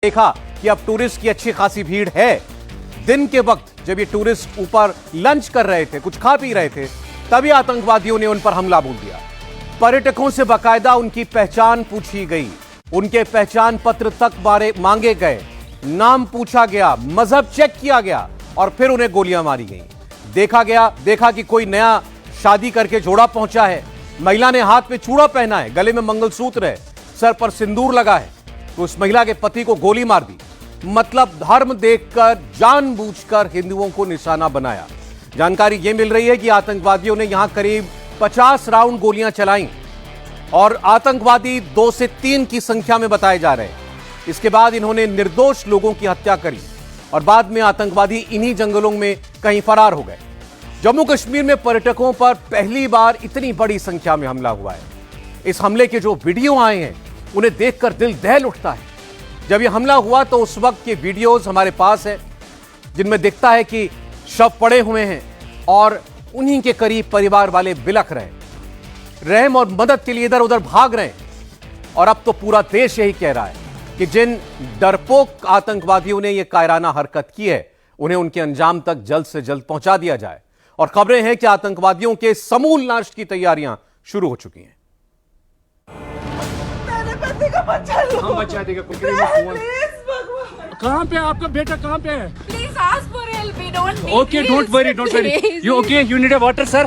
देखा कि अब टूरिस्ट की अच्छी खासी भीड़ है। दिन के वक्त जब ये टूरिस्ट ऊपर लंच कर रहे थे, कुछ खा पी रहे थे, तभी आतंकवादियों ने उन पर हमला बोल दिया। पर्यटकों से बाकायदा उनकी पहचान पूछी गई, उनके पहचान पत्र तक मांगे गए, नाम पूछा गया, मजहब चेक किया गया और फिर उन्हें गोलियां मारी गई। देखा कि कोई नया शादी करके जोड़ा पहुंचा है, महिला ने हाथ में चूड़ा पहना है, गले में मंगलसूत्र है, सर पर सिंदूर लगा है, तो उस महिला के पति को गोली मार दी। मतलब धर्म देखकर, जानबूझकर हिंदुओं को निशाना बनाया। जानकारी यह मिल रही है कि आतंकवादियों ने यहां करीब 50 राउंड गोलियां चलाई और आतंकवादी 2 से 3 की संख्या में बताए जा रहे हैं। इसके बाद इन्होंने निर्दोष लोगों की हत्या करी और बाद में आतंकवादी इन्हीं जंगलों में कहीं फरार हो गए। जम्मू कश्मीर में पर्यटकों पर पहली बार इतनी बड़ी संख्या में हमला हुआ है। इस हमले के जो वीडियो आए हैं उन्हें देखकर दिल दहल उठता है। जब यह हमला हुआ तो उस वक्त के वीडियोस हमारे पास है, जिनमें दिखता है कि शव पड़े हुए हैं और उन्हीं के करीब परिवार वाले बिलख रहे हैं, रहम और मदद के लिए इधर उधर भाग रहे हैं। और अब तो पूरा देश यही कह रहा है कि जिन डरपोक आतंकवादियों ने यह कायराना हरकत की है, उन्हें उनके अंजाम तक जल्द से जल्द पहुंचा दिया जाए। और खबरें हैं कि आतंकवादियों के समूल नाश की तैयारियां शुरू हो चुकी हैं। हम बचा देगा। कहाँ पे आपका बेटा, कहाँ पे है? Please ask for help. We don't need. Okay, don't worry, don't worry. You okay? You need a water, sir?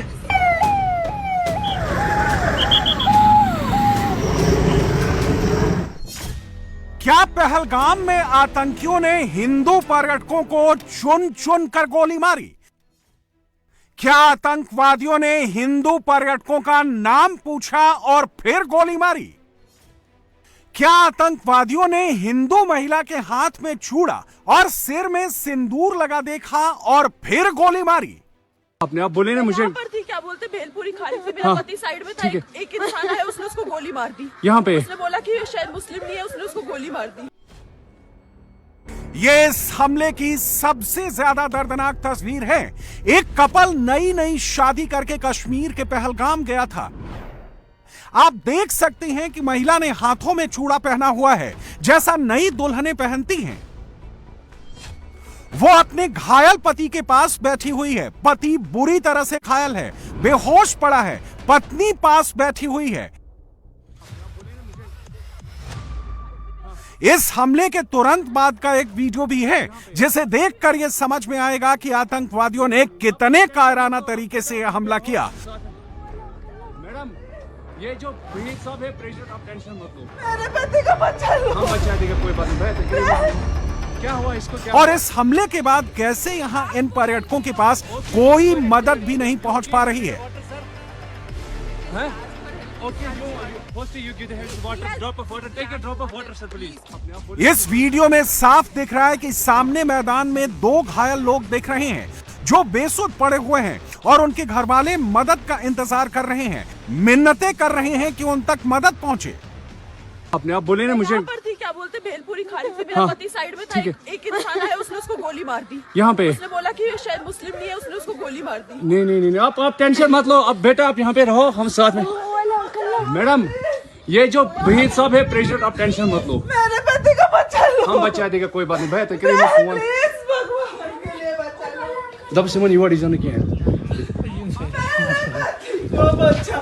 क्या पहलगाम में आतंकियों ने हिंदू पर्यटकों को चुन चुन कर गोली मारी? क्या आतंकवादियों ने हिंदू पर्यटकों का नाम पूछा और फिर गोली मारी? क्या आतंकवादियों ने हिंदू महिला के हाथ में चूड़ा और सिर में सिंदूर लगा देखा और फिर गोली मारी? आपने आप बोले ना मुझे। पर थी, क्या बोलते, भेलपुरी खाली थी, मेरा पति साइड में था, एक इंसान है, उसने उसको गोली मार दी। यहाँ पे उसने बोला कि शायद मुस्लिम नहीं है, उसने उसको गोली मार दी। ये इस हमले की सबसे ज्यादा दर्दनाक तस्वीर है। एक कपल नई शादी करके कश्मीर के पहलगाम गया था। आप देख सकते हैं कि महिला ने हाथों में चूड़ा पहना हुआ है, जैसा नई दुल्हनें पहनती हैं। वो अपने घायल पति के पास बैठी हुई है। पति बुरी तरह से घायल है, बेहोश पड़ा है। पत्नी पास बैठी हुई है। इस हमले के तुरंत बाद का एक वीडियो भी है, जिसे देखकर यह समझ में आएगा कि आतंकवादियों ने कितने कायराना तरीके से यह हमला किया। मैडम, ये जो भीड़ सब है, प्रेशर आप टेंशन मत लो। मेरे पति को बचा लो। हम बचा देगा, कोई बात नहीं। क्या हुआ इसको, क्या और इस हमले के बाद कैसे यहां इन पर्यटकों के पास कोई मदद भी नहीं पहुंच पा रही है। इस वीडियो में साफ दिख रहा है कि सामने मैदान में 2 घायल लोग दिख रहे हैं जो बेसुध पड़े हुए हैं और उनके घर वाले मदद का इंतजार कर रहे हैं, मिन्नतें कर रहे हैं कि उन तक मदद पहुंचे। आपने आप बोले ना मुझे। पर थी, क्या बोलते, भेलपुरी खाली थी, मेरा पति साइड में था, एक इंसान है, उसने उसको गोली मार दी। यहाँ पे उसने बोला कि शायद मुस्लिम नहीं है, उसने उसको गोली मार दी। नहीं, आप टेंशन मत लो। अब बेटा आप यहाँ पे रहो, हम साथ में। मैडम, ये जो भीड़ सब है, प्रेशर आप टेंशन मत लो। मेरे पति को बचा लो। हम बचा देगा, कोई बात नहीं। भगवान के लिए बचा लो। दब सिमन युवा डिजाइन किया है।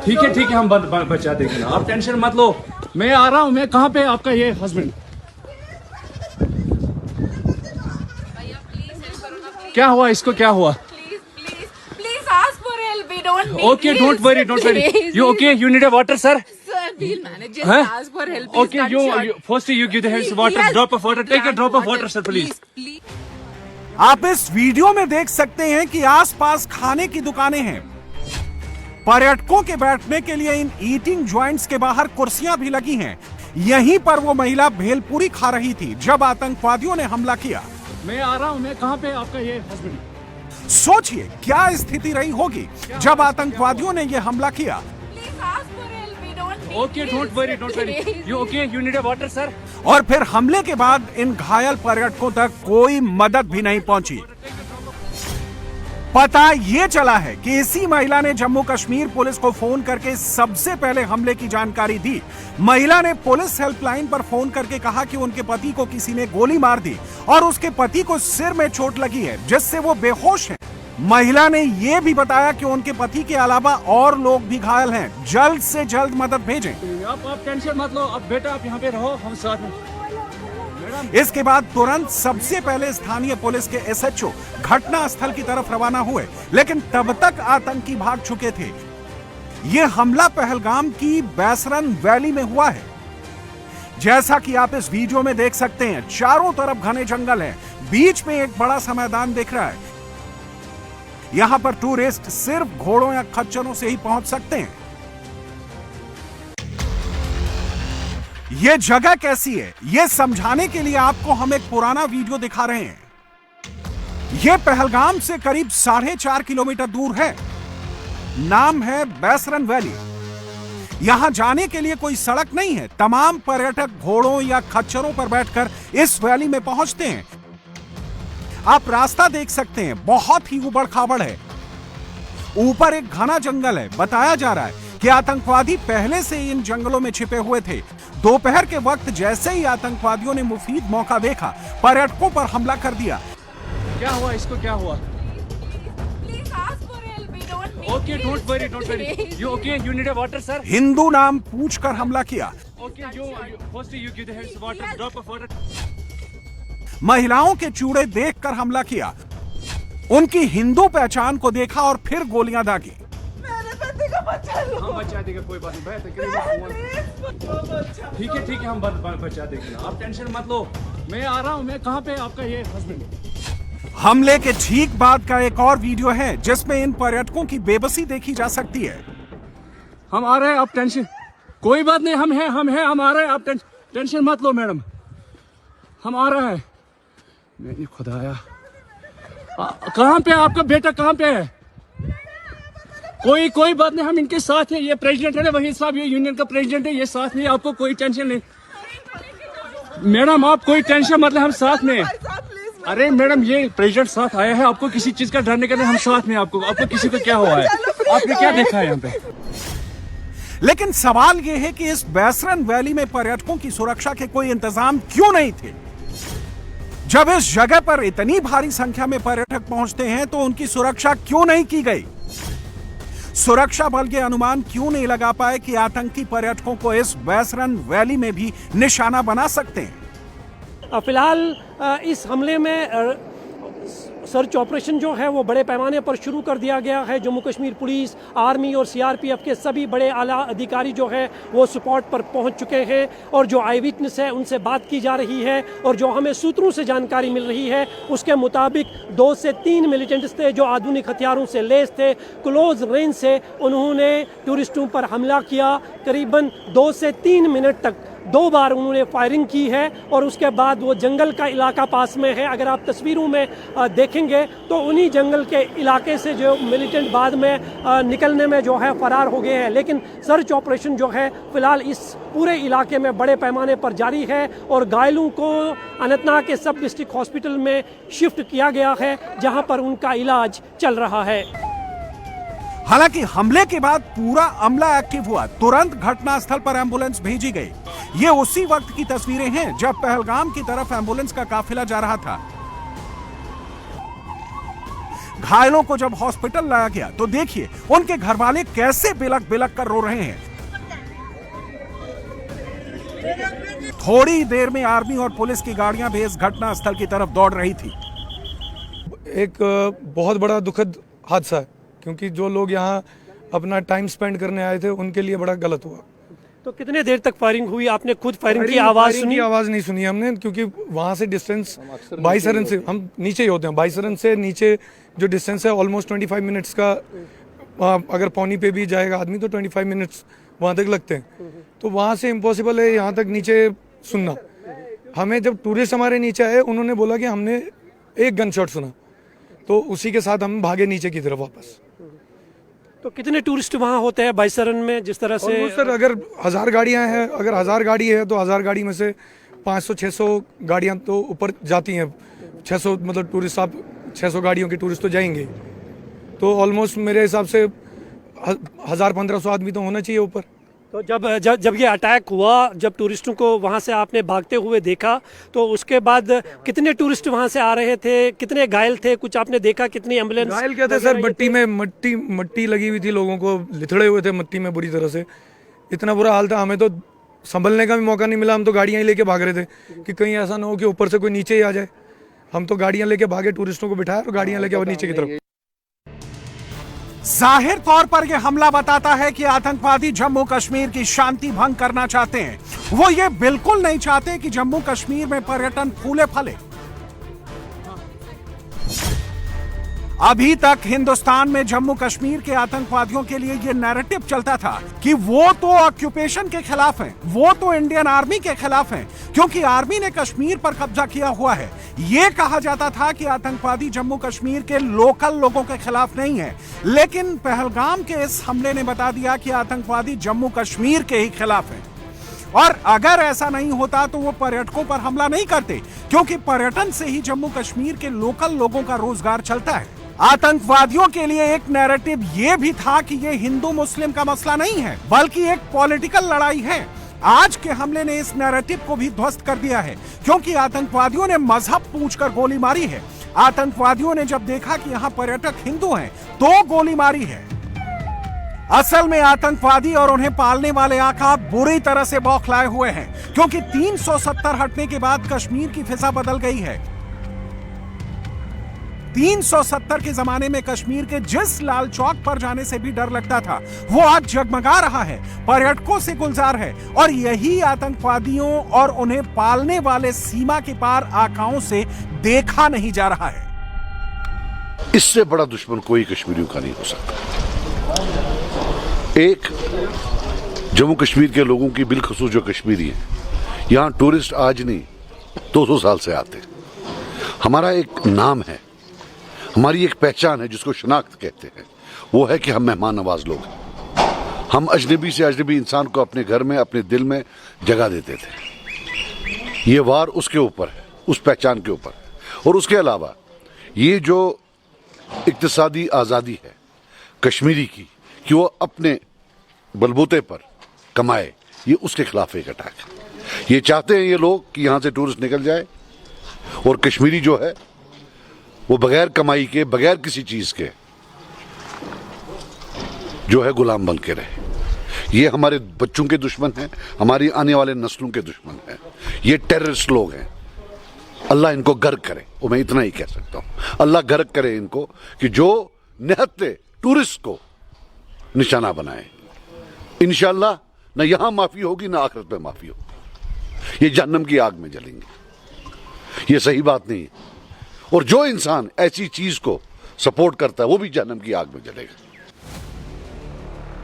ठीक है, हम बचा देंगे ना, आप टेंशन मत लो। मैं आ रहा हूँ। मैं कहाँ पे आपका ये हस्बैंड? क्या हुआ इसको, क्या हुआ? Please ask for help. We don't need. Okay, don't worry. You okay? You need a water, sir? Sir, we'll manage. Just ask for help. Okay, you first you give the hands water, drop of water. Take a drop of water, sir, please. आप इस video में देख सकते हैं कि आसपास खाने की दुकानें हैं। पर्यटकों के बैठने के लिए इन ईटिंग जॉइंट्स के बाहर कुर्सियां भी लगी हैं। यहीं पर वो महिला भेलपुरी खा रही थी जब आतंकवादियों ने हमला किया। मैं आ रहा हूँ। मैं कहाँ पे आपका ये हस्बैंड? सोचिए क्या स्थिति रही होगी जब आतंकवादियों ने यह हमला किया। Okay, don't worry. You okay? You need a water, sir? और फिर हमले के बाद इन घायल पर्यटकों तक कोई मदद भी नहीं पहुंची। पता ये चला है कि इसी महिला ने जम्मू कश्मीर पुलिस को फोन करके सबसे पहले हमले की जानकारी दी। महिला ने पुलिस हेल्पलाइन पर फोन करके कहा कि उनके पति को किसी ने गोली मार दी और उसके पति को सिर में चोट लगी है जिससे वो बेहोश हैं। महिला ने यह भी बताया कि उनके पति के अलावा और लोग भी घायल हैं, जल्द से जल्द मदद भेजें। आप टेंशन मत लो, अब बेटा आप यहाँ पे रहो, हम साथ में। इसके बाद तुरंत सबसे पहले स्थानीय पुलिस के एसएचओ घटना स्थल की तरफ रवाना हुए, लेकिन तब तक आतंकी भाग चुके थे। यह हमला पहलगाम की बैसरन वैली में हुआ है। जैसा कि आप इस वीडियो में देख सकते हैं, चारों तरफ घने जंगल है, बीच में एक बड़ा सा मैदान दिख रहा है। यहां पर टूरिस्ट सिर्फ घोड़ों या खच्चरों से ही पहुंच सकते हैं। यह जगह कैसी है, यह समझाने के लिए आपको हम एक पुराना वीडियो दिखा रहे हैं। यह पहलगाम से करीब 4.5 किलोमीटर दूर है। नाम है बैसरन वैली। यहां जाने के लिए कोई सड़क नहीं है। तमाम पर्यटक घोड़ों या खच्चरों पर बैठकर इस वैली में पहुंचते हैं। आप रास्ता देख सकते हैं, बहुत ही उबड़ खाबड़ है। ऊपर एक घना जंगल है। बताया जा रहा है कि आतंकवादी पहले से इन जंगलों में छिपे हुए थे। दोपहर के वक्त जैसे ही आतंकवादियों ने मुफीद मौका देखा, पर्यटकों पर हमला कर दिया। क्या हुआ, इसको क्या हुआ? Okay, don't worry, you okay, you need a water sir. Hindu नाम पूछकर हमला किया। Okay, you give the heads water, drop of water. महिलाओं के चूड़े देखकर हमला किया। उनकी हिंदू पहचान को देखा और फिर गोलियां दागी। हम बचा देंगे, कोई बात नहीं, ठीक है, हम बचा देंगे, आप टेंशन मत लो। मैं आ रहा हूँ, मैं कहाँ पे आपका ये हस्बैंड। हमले के ठीक बाद का एक और वीडियो है जिसमें इन पर्यटकों की बेबसी देखी जा सकती है। हम आ रहे हैं, आप टेंशन, कोई बात नहीं, हम हैं, हम आ रहे हैं, आप टेंशन मत लो मैडम, हम आ रहे हैं। मैंने खुदाया, कहाँ पे आपका बेटा, कहाँ पे है? कोई बात नहीं, हम इनके साथ हैं। ये प्रेसिडेंट है ना वहीद साहब, ये यूनियन का प्रेसिडेंट है, ये साथ नहीं, आपको कोई टेंशन नहीं। मैडम आप कोई टेंशन मत ले, हम साथ में। अरे मैडम, ये प्रेसिडेंट साथ आया है, आपको किसी चीज का डर नहीं करना, हम साथ में। आपको किसी को क्या हुआ है? आपने क्या देखा है यहाँ पे? लेकिन सवाल यह है कि इस बैसरन वैली में पर्यटकों की सुरक्षा के कोई इंतजाम क्यों नहीं थे? जब इस जगह पर इतनी भारी संख्या में पर्यटक पहुंचते हैं तो उनकी सुरक्षा क्यों नहीं की गई? सुरक्षा बल के अनुमान क्यों नहीं लगा पाए कि आतंकी पर्यटकों को इस बैसरन वैली में भी निशाना बना सकते हैं? फिलहाल इस हमले में सर्च ऑपरेशन जो है वो बड़े पैमाने पर शुरू कर दिया गया है। जम्मू कश्मीर पुलिस, आर्मी और सीआरपीएफ के सभी बड़े आला अधिकारी जो है वो स्पॉट पर पहुंच चुके हैं और जो आई विटनेस है उनसे बात की जा रही है। और जो हमें सूत्रों से जानकारी मिल रही है उसके मुताबिक 2 से 3 मिलिटेंट्स थे जो आधुनिक हथियारों से लैस थे। क्लोज रेंज से उन्होंने टूरिस्टों पर हमला किया। करीबन 2 से 3 मिनट तक 2 बार उन्होंने फायरिंग की है और उसके बाद वो जंगल का इलाका पास में है। अगर आप तस्वीरों में देखेंगे तो उन्हीं जंगल के इलाके से जो मिलिटेंट बाद में निकलने में जो है फरार हो गए हैं। लेकिन सर्च ऑपरेशन जो है फिलहाल इस पूरे इलाके में बड़े पैमाने पर जारी है और घायलों को अनंतनाग के सब डिस्ट्रिक्ट हॉस्पिटल में शिफ्ट किया गया है जहां पर उनका इलाज चल रहा है। हालांकि हमले के बाद पूरा अमला एक्टिव हुआ। तुरंत घटनास्थल पर एम्बुलेंस भेजी गई। ये उसी वक्त की तस्वीरें हैं जब पहलगाम की तरफ एम्बुलेंस का काफिला जा रहा था। घायलों को जब हॉस्पिटल लाया गया तो देखिए उनके घर वाले कैसे बिलक बिलक कर रो रहे हैं। थोड़ी देर में आर्मी और पुलिस की गाड़ियां भी इस घटनास्थल की तरफ दौड़ रही थी। एक बहुत बड़ा दुखद हादसा है क्योंकि जो लोग यहाँ अपना टाइम स्पेंड करने आए थे उनके लिए बड़ा गलत हुआ। तो कितने देर तक फायरिंग हुई? आपने खुद फायरिंग की आवाज सुनी? आवाज नहीं सुनी हमने क्योंकि वहां से डिस्टेंस बाईसरन से हम नीचे ही होते हैं। बाईसरन से नीचे जो डिस्टेंस है ऑलमोस्ट 25 मिनट्स का। अगर पौनी पे भी जाएगा आदमी तो 25 मिनट्स वहां तक लगते हैं। तो वहां से इम्पॉसिबल है यहाँ तक नीचे सुनना। हमें जब टूरिस्ट हमारे नीचे आए उन्होंने बोला कि हमने एक गन शॉट सुना, तो उसी के साथ हम भागे नीचे की तरफ वापस। तो कितने टूरिस्ट वहाँ होते हैं बाईसरन में जिस तरह से? सर अगर 1000 गाड़ियां हैं, अगर 1000 गाड़ी है तो 1000 गाड़ी में से 500-600 गाड़ियां तो ऊपर जाती हैं। 600 मतलब टूरिस्ट, आप 600 गाड़ियों के टूरिस्ट तो जाएंगे। तो ऑलमोस्ट मेरे हिसाब से 1000-1500 आदमी तो होना चाहिए ऊपर। तो जब ये अटैक हुआ, जब टूरिस्टों को वहाँ से आपने भागते हुए देखा, तो उसके बाद कितने टूरिस्ट वहाँ से आ रहे थे, कितने घायल थे, कुछ आपने देखा? कितनी एम्बुलेंस घायल क्या थे सर, मट्टी में मट्टी लगी हुई थी, लोगों को लिथड़े हुए थे मट्टी में बुरी तरह से, इतना बुरा हाल था। हमें तो संभलने का भी मौका नहीं मिला, हम तो गाड़ियाँ ही लेके भाग रहे थे कि कहीं ऐसा ना हो कि ऊपर से कोई नीचे ही आ जाए। हम तो गाड़ियाँ लेके भागे, टूरिस्टों को बिठाया और गाड़ियाँ लेके और नीचे की तरफ। जाहिर तौर पर यह हमला बताता है कि आतंकवादी जम्मू कश्मीर की शांति भंग करना चाहते हैं। वो ये बिल्कुल नहीं चाहते कि जम्मू कश्मीर में पर्यटन फूले फले। अभी तक हिंदुस्तान में जम्मू कश्मीर के आतंकवादियों के लिए यह नैरेटिव चलता था कि वो तो ऑक्यूपेशन के खिलाफ हैं, वो तो इंडियन आर्मी के खिलाफ हैं, क्योंकि आर्मी ने कश्मीर पर कब्जा किया हुआ है। यह कहा जाता था कि आतंकवादी जम्मू कश्मीर के लोकल लोगों के खिलाफ नहीं है। लेकिन पहलगाम के इस हमले ने बता दिया कि आतंकवादी जम्मू कश्मीर के ही खिलाफ हैं। और अगर ऐसा नहीं होता तो वो पर्यटकों पर हमला नहीं करते, क्योंकि पर्यटन से ही जम्मू कश्मीर के लोकल लोगों का रोजगार चलता है। आतंकवादियों के लिए एक नैरेटिव ये भी था कि ये हिंदू मुस्लिम का मसला नहीं है, बल्कि एक पॉलिटिकल लड़ाई है। आज के हमले ने इस नैरेटिव को भी ध्वस्त कर दिया है, क्योंकि आतंकवादियों ने मजहब पूछकर गोली मारी है। आतंकवादियों ने जब देखा कि यहाँ पर्यटक हिंदू हैं, तो गोली मारी है। असल में आतंकवादी और उन्हें पालने वाले आका बुरी तरह से बौखलाए हुए हैं, क्योंकि 370 हटने के बाद कश्मीर की फिजा बदल गई है। 370 के जमाने में कश्मीर के जिस लाल चौक पर जाने से भी डर लगता था, वो आज जगमगा रहा है, पर्यटकों से गुलजार है। और यही आतंकवादियों और उन्हें पालने वाले सीमा के पार आकाओं से देखा नहीं जा रहा है। इससे बड़ा दुश्मन कोई कश्मीरियों का नहीं हो सकता। एक जम्मू कश्मीर के लोगों की बिलखसूस जो कश्मीरी है, यहां टूरिस्ट आज नहीं 200 साल से आते। हमारा एक नाम है, हमारी एक पहचान है जिसको शनाख्त कहते हैं, वो है कि हम मेहमान नवाज लोग हैं। हम अजनबी से अजनबी इंसान को अपने घर में, अपने दिल में जगह देते थे। ये वार उसके ऊपर है, उस पहचान के ऊपर। और उसके अलावा ये जो इक्तिसादी आज़ादी है कश्मीरी की, कि वो अपने बलबूते पर कमाए, ये उसके खिलाफ एक अटैक है। ये चाहते हैं ये लोग कि यहाँ से टूरिस्ट निकल जाए और कश्मीरी जो है वो बगैर कमाई के, बगैर किसी चीज के जो है गुलाम बन के रहे। ये हमारे बच्चों के दुश्मन हैं, हमारी आने वाले नस्लों के दुश्मन हैं। ये टेररिस्ट लोग हैं। अल्लाह इनको गर्क करे, और मैं इतना ही कह सकता हूं, अल्लाह गर्क करे इनको कि जो निहत्ते टूरिस्ट को निशाना बनाए। इंशाअल्लाह न यहां माफी होगी, न आखिरत में माफी होगी। ये जहन्नम की आग में जलेंगे। ये सही बात नहीं है। और जो इंसान ऐसी चीज को सपोर्ट करता है, वो भी जहन्नम की आग में जलेगा।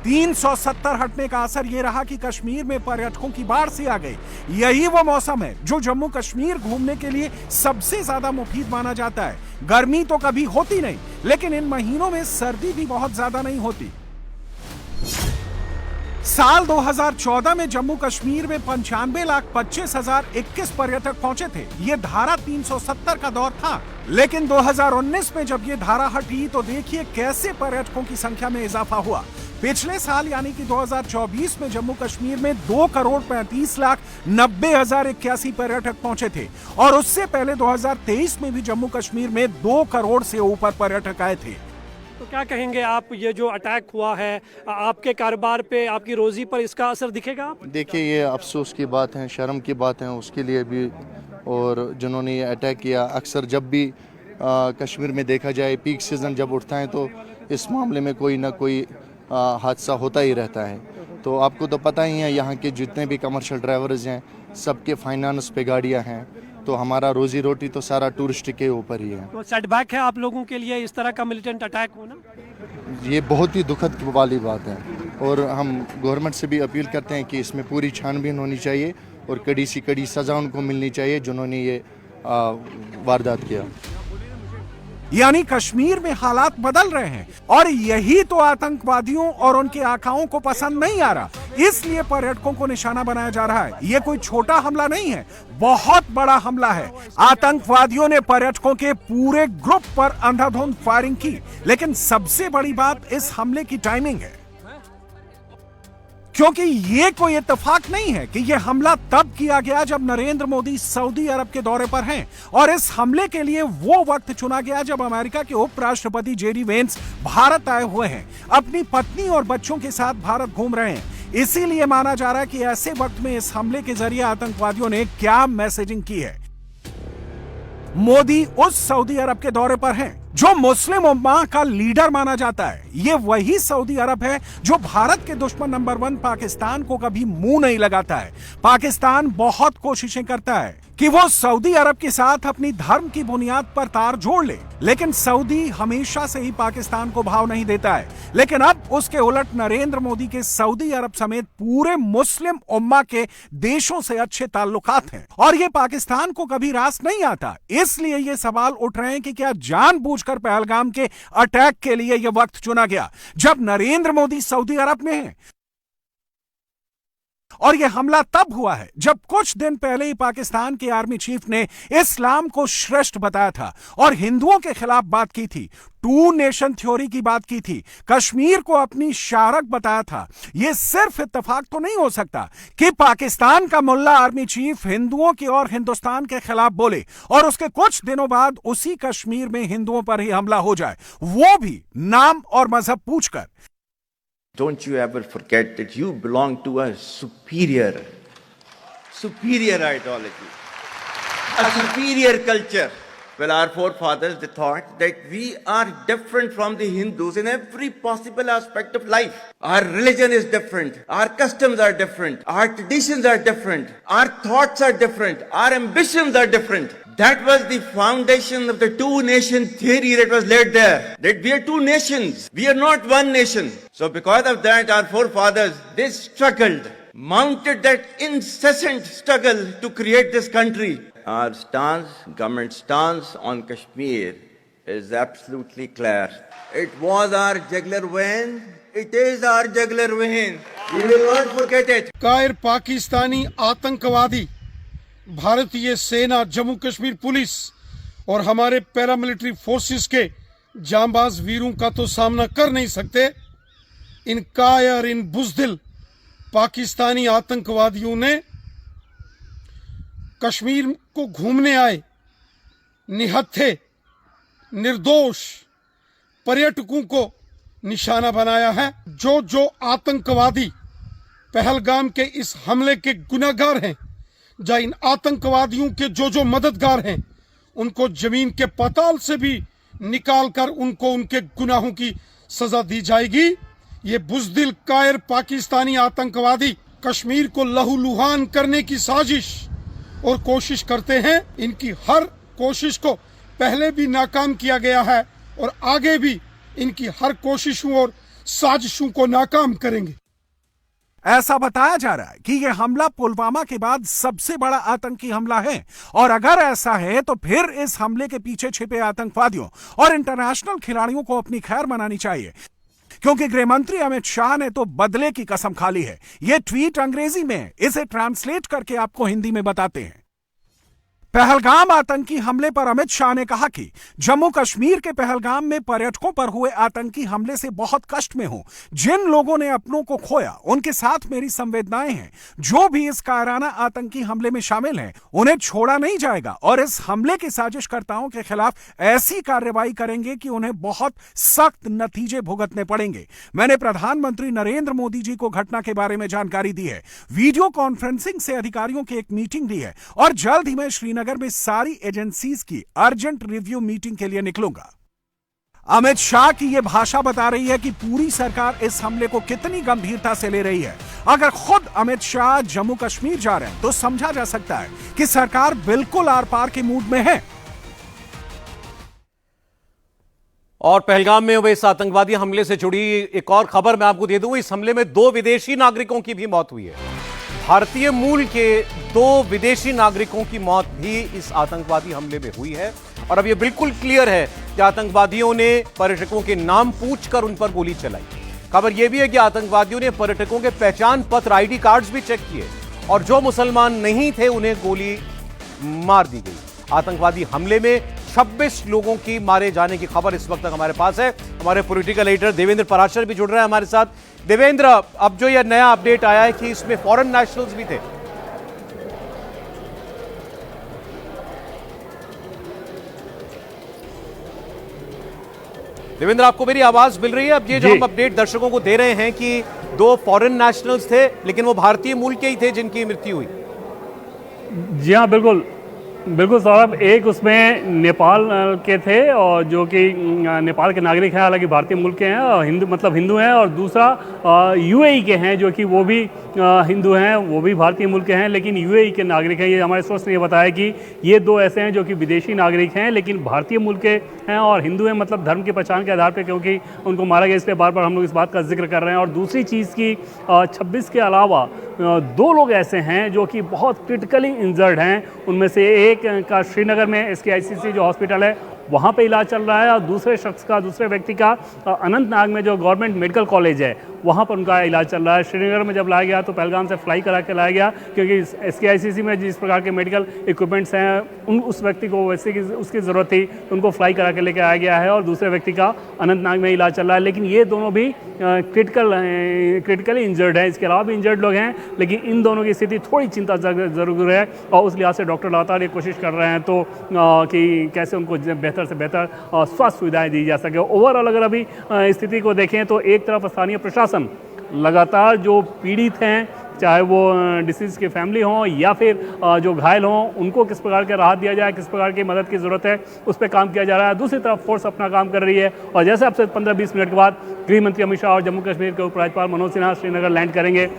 370 हटने का असर यह रहा कि कश्मीर में पर्यटकों की बाढ़ सी आ गई। यही वो मौसम है जो जम्मू कश्मीर घूमने के लिए सबसे ज्यादा मुफीद माना जाता है। गर्मी तो कभी होती नहीं, लेकिन इन महीनों में सर्दी भी बहुत ज्यादा नहीं होती। साल 2014 में जम्मू कश्मीर में 95,25,021 पर्यटक पहुंचे थे। ये धारा 370 का दौर था। लेकिन 2019 में जब ये धारा हटी, तो देखिए कैसे पर्यटकों की संख्या में इजाफा हुआ। पिछले साल यानी कि 2024 में जम्मू कश्मीर में 2,35,90,081 पर्यटक पहुंचे थे। और उससे पहले 2023 में भी जम्मू कश्मीर में 2 करोड़ से ऊपर पर्यटक आए थे। तो क्या कहेंगे आप, ये जो अटैक हुआ है, आपके कारोबार पे, आपकी रोजी पर इसका असर दिखेगा? देखिए, ये अफसोस की बात है, शर्म की बात है उसके लिए भी। और जिन्होंने ये अटैक किया, अक्सर जब भी कश्मीर में देखा जाए, पीक सीज़न जब उठता है तो इस मामले में कोई ना कोई हादसा होता ही रहता है। तो आपको तो पता ही है, यहाँ के जितने भी कमर्शियल ड्राइवर्स हैं, सबके फाइनेंस पे गाड़ियाँ हैं। तो हमारा रोजी रोटी तो सारा टूरिस्ट के ऊपर ही है। तो सेटबैक है आप लोगों के लिए इस तरह का मिलिटेंट अटैक होना? ये बहुत ही दुखद वाली बात है। और हम गवर्नमेंट से भी अपील करते हैं कि इसमें पूरी छानबीन होनी चाहिए और कड़ी सी कड़ी सज़ा उनको मिलनी चाहिए जिन्होंने ये वारदात किया। यानी कश्मीर में हालात बदल रहे हैं और यही तो आतंकवादियों और उनके आकाओं को पसंद नहीं आ रहा, इसलिए पर्यटकों को निशाना बनाया जा रहा है। ये कोई छोटा हमला नहीं है, बहुत बड़ा हमला है। आतंकवादियों ने पर्यटकों के पूरे ग्रुप पर अंधाधुंध फायरिंग की, लेकिन सबसे बड़ी बात इस हमले की टाइमिंग है, क्योंकि ये कोई इत्तेफाक नहीं है कि यह हमला तब किया गया जब नरेंद्र मोदी सऊदी अरब के दौरे पर हैं और इस हमले के लिए वो वक्त चुना गया जब अमेरिका के उपराष्ट्रपति जेडी वेंस भारत आए हुए हैं, अपनी पत्नी और बच्चों के साथ भारत घूम रहे हैं। इसीलिए माना जा रहा है कि ऐसे वक्त में इस हमले के जरिए आतंकवादियों ने क्या मैसेजिंग की है। मोदी उस सऊदी अरब के दौरे पर हैं जो मुस्लिम उम्मा का लीडर माना जाता है। ये वही सऊदी अरब है जो भारत के दुश्मन नंबर 1 पाकिस्तान को कभी मुंह नहीं लगाता है। पाकिस्तान बहुत कोशिशें करता है कि वो सऊदी अरब के साथ अपनी धर्म की बुनियाद पर तार जोड़ ले, लेकिन सऊदी हमेशा से ही पाकिस्तान को भाव नहीं देता है। लेकिन अब उसके उलट नरेंद्र मोदी के सऊदी अरब समेत पूरे मुस्लिम उम्मा के देशों से अच्छे ताल्लुकात हैं और ये पाकिस्तान को कभी रास नहीं आता। इसलिए ये सवाल उठ रहे हैं कि क्या जानबूझकर पहलगाम के अटैक के लिए यह वक्त चुना गया जब नरेंद्र मोदी सऊदी अरब में हैं। और यह हमला तब हुआ है जब कुछ दिन पहले ही पाकिस्तान के आर्मी चीफ ने इस्लाम को श्रेष्ठ बताया था और हिंदुओं के खिलाफ बात की थी, 2 नेशन थ्योरी की बात की थी, कश्मीर को अपनी शारक बताया था। यह सिर्फ इत्तेफाक तो नहीं हो सकता कि पाकिस्तान का मुल्ला आर्मी चीफ हिंदुओं की और हिंदुस्तान के खिलाफ बोले और उसके कुछ दिनों बाद उसी कश्मीर में हिंदुओं पर ही हमला हो जाए, वो भी नाम और मजहब पूछकर। Don't you ever forget that you belong to a superior ideology, a superior culture. Well, our forefathers, they thought that we are different from the Hindus in every possible aspect of life. Our religion is different, our customs are different, our traditions are different, our thoughts are different, our ambitions are different. That was the foundation of the 2-nation theory that was laid there. That we are 2 nations. We are not 1 nation. So because of that, our forefathers, they struggled, mounted that incessant struggle to create this country. Our stance, government stance on Kashmir is absolutely clear. It was our jugular vein. It is our jugular vein. We will not forget it. कायर पाकिस्तानी आतंकवादी भारतीय सेना, Jammu Kashmir police और हमारे paramilitary forces के जांबाज वीरों का तो सामना कर नहीं सकते। इन कायर, इन बुज़दिल पाकिस्तानी आतंकवादियों ने कश्मीर को घूमने आए निहत्थे निर्दोष पर्यटकों को निशाना बनाया है। जो आतंकवादी पहलगाम के इस हमले के गुनहगार हैं, जहाँ इन आतंकवादियों के जो मददगार हैं, उनको जमीन के पाताल से भी निकालकर उनको उनके गुनाहों की सजा दी जाएगी। ये बुज़दिल कायर पाकिस्तानी आतंकवादी कश्मीर को लहूलुहान करने की साजिश और कोशिश करते हैं। इनकी हर कोशिश को पहले भी नाकाम किया गया है और आगे भी इनकी हर कोशिशों और साजिशों को नाकाम करेंगे। ऐसा बताया जा रहा है कि यह हमला पुलवामा के बाद सबसे बड़ा आतंकी हमला है और अगर ऐसा है तो फिर इस हमले के पीछे छिपे आतंकवादियों और इंटरनेशनल खिलाड़ियों को अपनी खैर मनानी चाहिए, क्योंकि गृह मंत्री अमित शाह ने तो बदले की कसम खा ली है। यह ट्वीट अंग्रेजी में है, इसे ट्रांसलेट करके आपको हिंदी में बताते हैं। पहलगाम आतंकी हमले पर अमित शाह ने कहा कि जम्मू कश्मीर के पहलगाम में पर्यटकों पर हुए आतंकी हमले से बहुत कष्ट में हूं। जिन लोगों ने अपनों को खोया उनके साथ मेरी संवेदनाएं हैं। जो भी इस कायराना आतंकी हमले में शामिल हैं, उन्हें छोड़ा नहीं जाएगा और इस हमले के साजिशकर्ताओं के खिलाफ ऐसी कार्रवाई करेंगे कि उन्हें बहुत सख्त नतीजे भुगतने पड़ेंगे। मैंने प्रधानमंत्री नरेंद्र मोदी जी को घटना के बारे में जानकारी दी है, वीडियो कॉन्फ्रेंसिंग से अधिकारियों की एक मीटिंग दी है और जल्द ही मैं श्रीनगर में सारी एजेंसीज की अर्जेंट रिव्यू मीटिंग के लिए निकलूंगा। अमित शाह की यह भाषा बता रही है कि पूरी सरकार इस हमले को कितनी गंभीरता से ले रही है। अगर खुद अमित शाह जम्मू कश्मीर जा रहे हैं तो समझा जा सकता है कि सरकार बिल्कुल आर पार के मूड में है। और पहलगाम में हुए इस आतंकवादी हमले से जुड़ी एक और खबर मैं आपको दे दूं। इस हमले में 2 विदेशी नागरिकों की भी मौत हुई है। भारतीय मूल के 2 विदेशी नागरिकों की मौत भी इस आतंकवादी हमले में हुई है। और अब यह बिल्कुल क्लियर है कि आतंकवादियों ने पर्यटकों के नाम पूछकर उन पर गोली चलाई। खबर यह भी है कि आतंकवादियों ने पर्यटकों के पहचान पत्र, आईडी कार्ड्स भी चेक किए और जो मुसलमान नहीं थे उन्हें गोली मार दी गई। आतंकवादी हमले में 26 लोगों की मारे जाने की खबर इस वक्त तक हमारे पास है। हमारे पॉलिटिकल एडिटर देवेंद्र पराशर भी जुड़ रहे हैं हमारे साथ। देवेंद्र, अब जो यह नया अपडेट आया है कि इसमें फॉरेन नेशनल्स भी थे। देवेंद्र, आपको मेरी आवाज मिल रही है? अब ये जो हम अपडेट दर्शकों को दे रहे हैं कि 2 फॉरेन नेशनल्स थे लेकिन वो भारतीय मूल के ही थे जिनकी मृत्यु हुई। जी हाँ, बिल्कुल बिल्कुल साहब। एक उसमें नेपाल के थे और जो कि नेपाल के नागरिक हैं, हालांकि भारतीय मूल के हैं और हिंदू हैं, और दूसरा यूएई के हैं जो कि वो भी हिंदू हैं, वो भी भारतीय मूल के हैं लेकिन यूएई के नागरिक हैं। ये हमारे सोर्स ने ये बताया कि ये 2 ऐसे हैं जो कि विदेशी नागरिक हैं लेकिन भारतीय मूल के हैं और हिंदू हैं, मतलब धर्म की पहचान के आधार पर, क्योंकि उनको मारा गया। इस पर बार बार हम लोग इस बात का जिक्र कर रहे हैं। और दूसरी चीज़ की 26 के अलावा 2 लोग ऐसे हैं जो कि बहुत क्रिटिकली इंजर्ड हैं। उनमें से एक का श्रीनगर में SKICC जो हॉस्पिटल है वहाँ पे इलाज चल रहा है और दूसरे व्यक्ति का अनंतनाग में जो गवर्नमेंट मेडिकल कॉलेज है वहाँ पर उनका इलाज चल रहा है। श्रीनगर में जब लाया गया तो पहलगाम से फ्लाई करा के लाया गया, क्योंकि SKICC में जिस प्रकार के मेडिकल इक्विपमेंट्स हैं उस व्यक्ति को वैसे की उसकी ज़रूरत थी, उनको फ्लाई करा के लेकर आया गया है और दूसरे व्यक्ति का अनंतनाग में इलाज चल रहा है। लेकिन ये दोनों भी क्रिटिकली इंजर्ड हैं। इसके अलावा भी इंजर्ड लोग हैं लेकिन इन दोनों की स्थिति थोड़ी चिंता जरूर है और उस लिहाज से डॉक्टर लगातार ये कोशिश कर रहे हैं तो कि कैसे उनको बेहतर से बेहतर स्वास्थ्य सुविधाएं दी जा सके। ओवरऑल अगर अभी स्थिति को देखें तो एक तरफ स्थानीय प्रशासन लगातार जो पीड़ित हैं, चाहे वो डिसीज की फैमिली हों या फिर जो घायल हों, उनको किस प्रकार के राहत दिया जाए, किस प्रकार की मदद की ज़रूरत है, उस पर काम किया जा रहा है। दूसरी तरफ फोर्स अपना काम कर रही है और जैसे अब से 15-20 मिनट के बाद गृह मंत्री अमित शाह और जम्मू कश्मीर के उपराज्यपाल मनोज सिन्हा श्रीनगर लैंड करेंगे,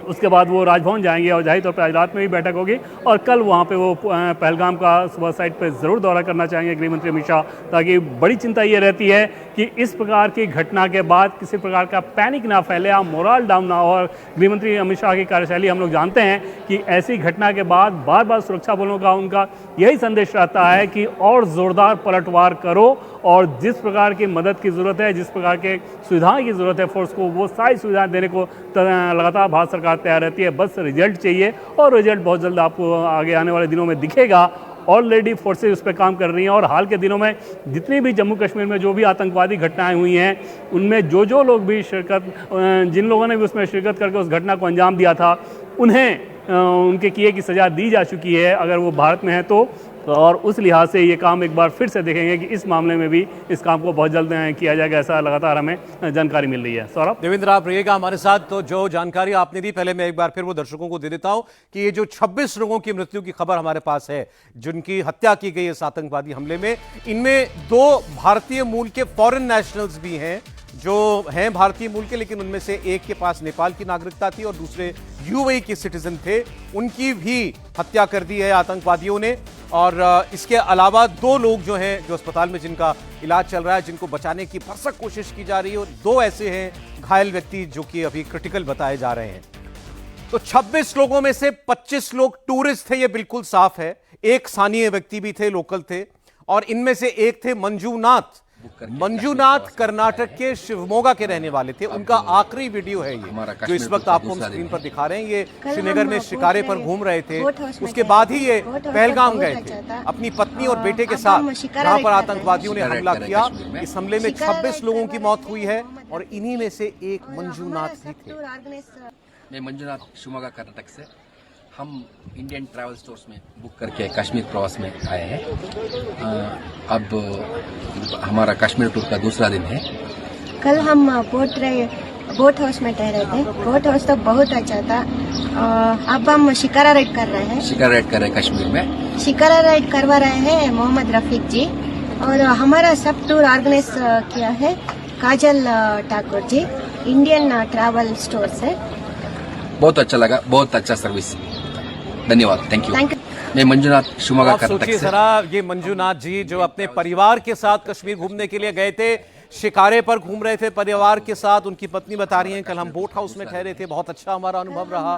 उसके बाद वो राजभवन जाएंगे और जाहिर तौर पर आज रात में भी बैठक होगी और कल वहाँ पे वो पहलगाम का सुबह साइड पे ज़रूर दौरा करना चाहेंगे गृह मंत्री अमित शाह, ताकि बड़ी चिंता ये रहती है कि इस प्रकार की घटना के बाद किसी प्रकार का पैनिक ना फैले, मोरल डाउन ना हो। और गृह मंत्री अमित शाह की कार्यशैली हम लोग जानते हैं कि ऐसी घटना के बाद बार बार सुरक्षा बलों का उनका यही संदेश रहता है कि और ज़ोरदार पलटवार करो और जिस प्रकार की मदद की ज़रूरत है, जिस प्रकार के सुविधाएं की ज़रूरत है फोर्स को, वो सारी सुविधाएं देने को लगातार भारत सरकार तैयार रहती है। बस रिजल्ट चाहिए और रिजल्ट बहुत जल्द आपको आगे आने वाले दिनों में दिखेगा। ऑलरेडी फोर्सेज उस पर काम कर रही हैं और हाल के दिनों में जितनी भी जम्मू कश्मीर में जो भी आतंकवादी घटनाएं हुई हैं उनमें जो लोग भी जिन लोगों ने भी उसमें शिरकत करके उस घटना को अंजाम दिया था उन्हें उनके किए की सज़ा दी जा चुकी है अगर वो भारत में है तो। और उस लिहाज से ये काम एक बार फिर से देखेंगे कि इस मामले में भी इस काम को बहुत जल्द किया जाएगा, ऐसा लगातार हमें जानकारी मिल रही है। सौरभ, देवेंद्र आप रहिएगा हमारे साथ। तो जो जानकारी आपने दी पहले मैं एक बार फिर वो दर्शकों को दे देता हूं कि ये जो 26 लोगों की मृत्यु की खबर हमारे पास है जिनकी हत्या की गई इस आतंकवादी हमले में, इनमें 2 भारतीय मूल के फॉरेन नेशनल्स भी हैं जो हैं भारतीय मूल के, लेकिन उनमें से एक के पास नेपाल की नागरिकता थी और दूसरे यूएई के सिटीजन थे। उनकी भी हत्या कर दी है आतंकवादियों ने। और इसके अलावा 2 लोग जो हैं जो अस्पताल में जिनका इलाज चल रहा है, जिनको बचाने की भरसक कोशिश की जा रही है और 2 ऐसे हैं घायल व्यक्ति जो कि अभी क्रिटिकल बताए जा रहे हैं। तो 26 लोगों में से 25 लोग टूरिस्ट थे, ये बिल्कुल साफ है। एक स्थानीय व्यक्ति भी थे, लोकल थे और इनमें से एक थे मंजूनाथ कर्नाटक के शिवमोगा के रहने वाले थे। उनका आखिरी वीडियो है ये जो इस वक्त आपको स्क्रीन पर दिखा रहे हैं। ये श्रीनगर में शिकारे पर घूम रहे थे, उसके बाद ही ये पहलगाम गए थे अपनी पत्नी और बेटे के साथ, जहां पर आतंकवादियों ने हमला किया। इस हमले में 26 लोगों की मौत हुई है और इन्हीं में से एक मंजूनाथ भी थे। मैं मंजूनाथ शिवमोगा कर्नाटक से, हम इंडियन ट्रैवल स्टोर्स में बुक करके कश्मीर प्रवास में आए हैं। अब हमारा कश्मीर टूर का दूसरा दिन है। कल हम बोट हाउस में ठहरे थे। बोट हाउस तो बहुत अच्छा था। अब हम शिकारा राइड कर रहे हैं। शिकारा राइड कर रहे हैं कश्मीर में। शिकारा राइड करवा रहे हैं मोहम्मद रफीक जी और हमारा सब टूर ऑर्गेनाइज किया है काजल Thakur ji, Indian travel store से। बहुत अच्छा लगा, बहुत अच्छा सर्विस, धन्यवाद, थैंक यू। मैं मंजूनाथ शिवमोगा कर्नाटक से। सोचिए जरा, ये मंजूनाथ जी जो अपने परिवार के साथ कश्मीर घूमने के लिए गए थे, शिकारे पर घूम रहे थे परिवार के साथ। उनकी पत्नी बता रही हैं कल हम बोट हाउस में ठहरे थे, बहुत अच्छा हमारा अनुभव रहा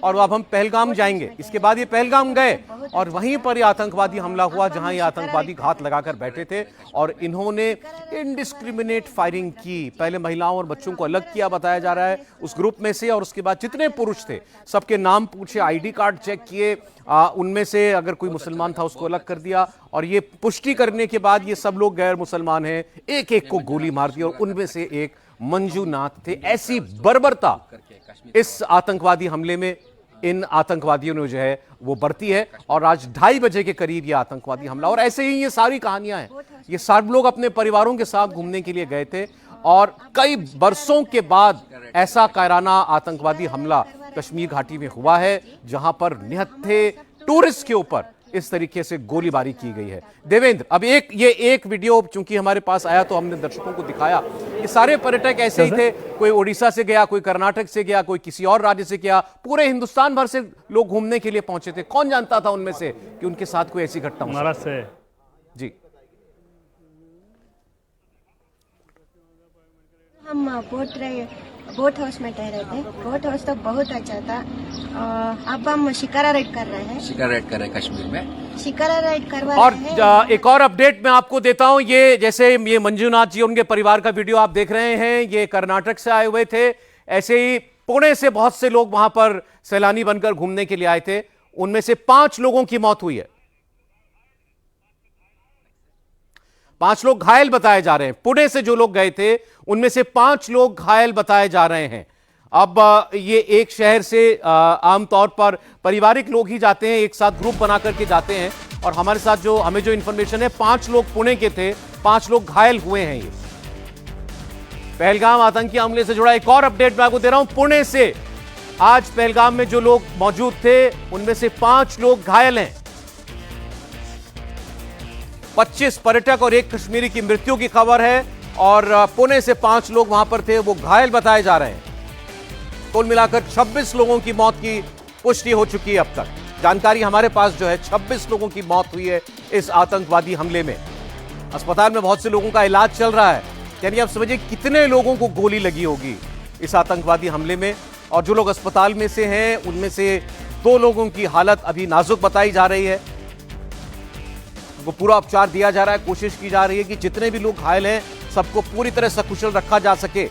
और अब हम पहलगाम जाएंगे। इसके बाद ये पहलगाम गए और वहीं पर ये आतंकवादी हमला हुआ जहां ये आतंकवादी घात लगाकर बैठे थे और इन्होंने इनडिस्क्रिमिनेट फायरिंग की। पहले महिलाओं और बच्चों को अलग किया बताया जा रहा है उस ग्रुप में से और उसके बाद जितने पुरुष थे सबके नाम पूछे, आईडी कार्ड चेक किए, उनमें से अगर कोई मुसलमान था उसको अलग कर दिया और ये पुष्टि करने के बाद ये सब लोग गैर मुसलमान हैं, एक एक को गोली मार दी और उनमें से एक मंजूनाथ थे। ऐसी बर्बरता इस आतंकवादी हमले में इन आतंकवादियों ने जो है वो बरती है और आज 2:30 बजे के करीब ये आतंकवादी हमला। और ऐसे ही ये सारी कहानियां हैं। ये सब लोग अपने परिवारों के साथ घूमने के लिए गए थे और कई बरसों के बाद ऐसा कायराना आतंकवादी हमला कश्मीर घाटी में हुआ है जहां पर निहत्थे टूरिस्ट के ऊपर इस तरीके से गोलीबारी की गई है। देवेंद्र, अब ये एक वीडियो चूंकि हमारे पास आया तो हमने दर्शकों को दिखाया। ये सारे पर्यटक ऐसे ही थे, कोई ओडिशा से गया, कोई कर्नाटक से गया, कोई किसी और राज्य से गया, पूरे हिंदुस्तान भर से लोग घूमने के लिए पहुंचे थे। कौन जानता था उनमें से कि उनके साथ कोई ऐसी घटना हो सकती है? जी, हम बोट हाउस में ठहरे थे। बोट हाउस तो बहुत अच्छा था। अब हम शिकारा राइड कर रहे हैं। शिकारा राइड कर रहे हैं कश्मीर में, शिकारा राइड करवा और रहे हैं। एक और अपडेट मैं आपको देता हूं। ये जैसे ये मंजूनाथ जी उनके परिवार का वीडियो आप देख रहे हैं, ये कर्नाटक से आए हुए थे। ऐसे ही पुणे से बहुत से लोग वहां पर सैलानी बनकर घूमने के लिए आए थे। उनमें से 5 लोगों की मौत हुई है, 5 लोग घायल बताए जा रहे हैं। पुणे से जो लोग गए थे उनमें से 5 लोग घायल बताए जा रहे हैं। अब ये एक शहर से आमतौर पर पारिवारिक लोग ही जाते हैं, एक साथ ग्रुप बना करके जाते हैं और हमारे साथ जो हमें जो इंफॉर्मेशन है 5 लोग पुणे के थे, 5 लोग घायल हुए हैं। ये पहलगाम आतंकी हमले से जुड़ा एक और अपडेट मैं आपको दे रहा हूं। पुणे से आज पहलगाम में जो लोग मौजूद थे उनमें से 5 लोग घायल हैं। 25 पर्यटक और 1 कश्मीरी की मृत्यु की खबर है और पुणे से 5 लोग वहां पर थे, वो घायल बताए जा रहे हैं। कुल मिलाकर 26 लोगों की मौत की पुष्टि हो चुकी है अब तक। जानकारी हमारे पास जो है 26 लोगों की मौत हुई है इस आतंकवादी हमले में। अस्पताल में बहुत से लोगों का इलाज चल रहा है। यानी आप समझिए कितने लोगों को गोली लगी होगी इस आतंकवादी हमले में। और जो लोग अस्पताल में से हैं उनमें से 2 लोगों की हालत अभी नाजुक बताई जा रही है। उनको पूरा उपचार दिया जा रहा है, कोशिश की जा रही है कि जितने भी लोग घायल हैं सबको पूरी तरह सकुशल रखा जा सके।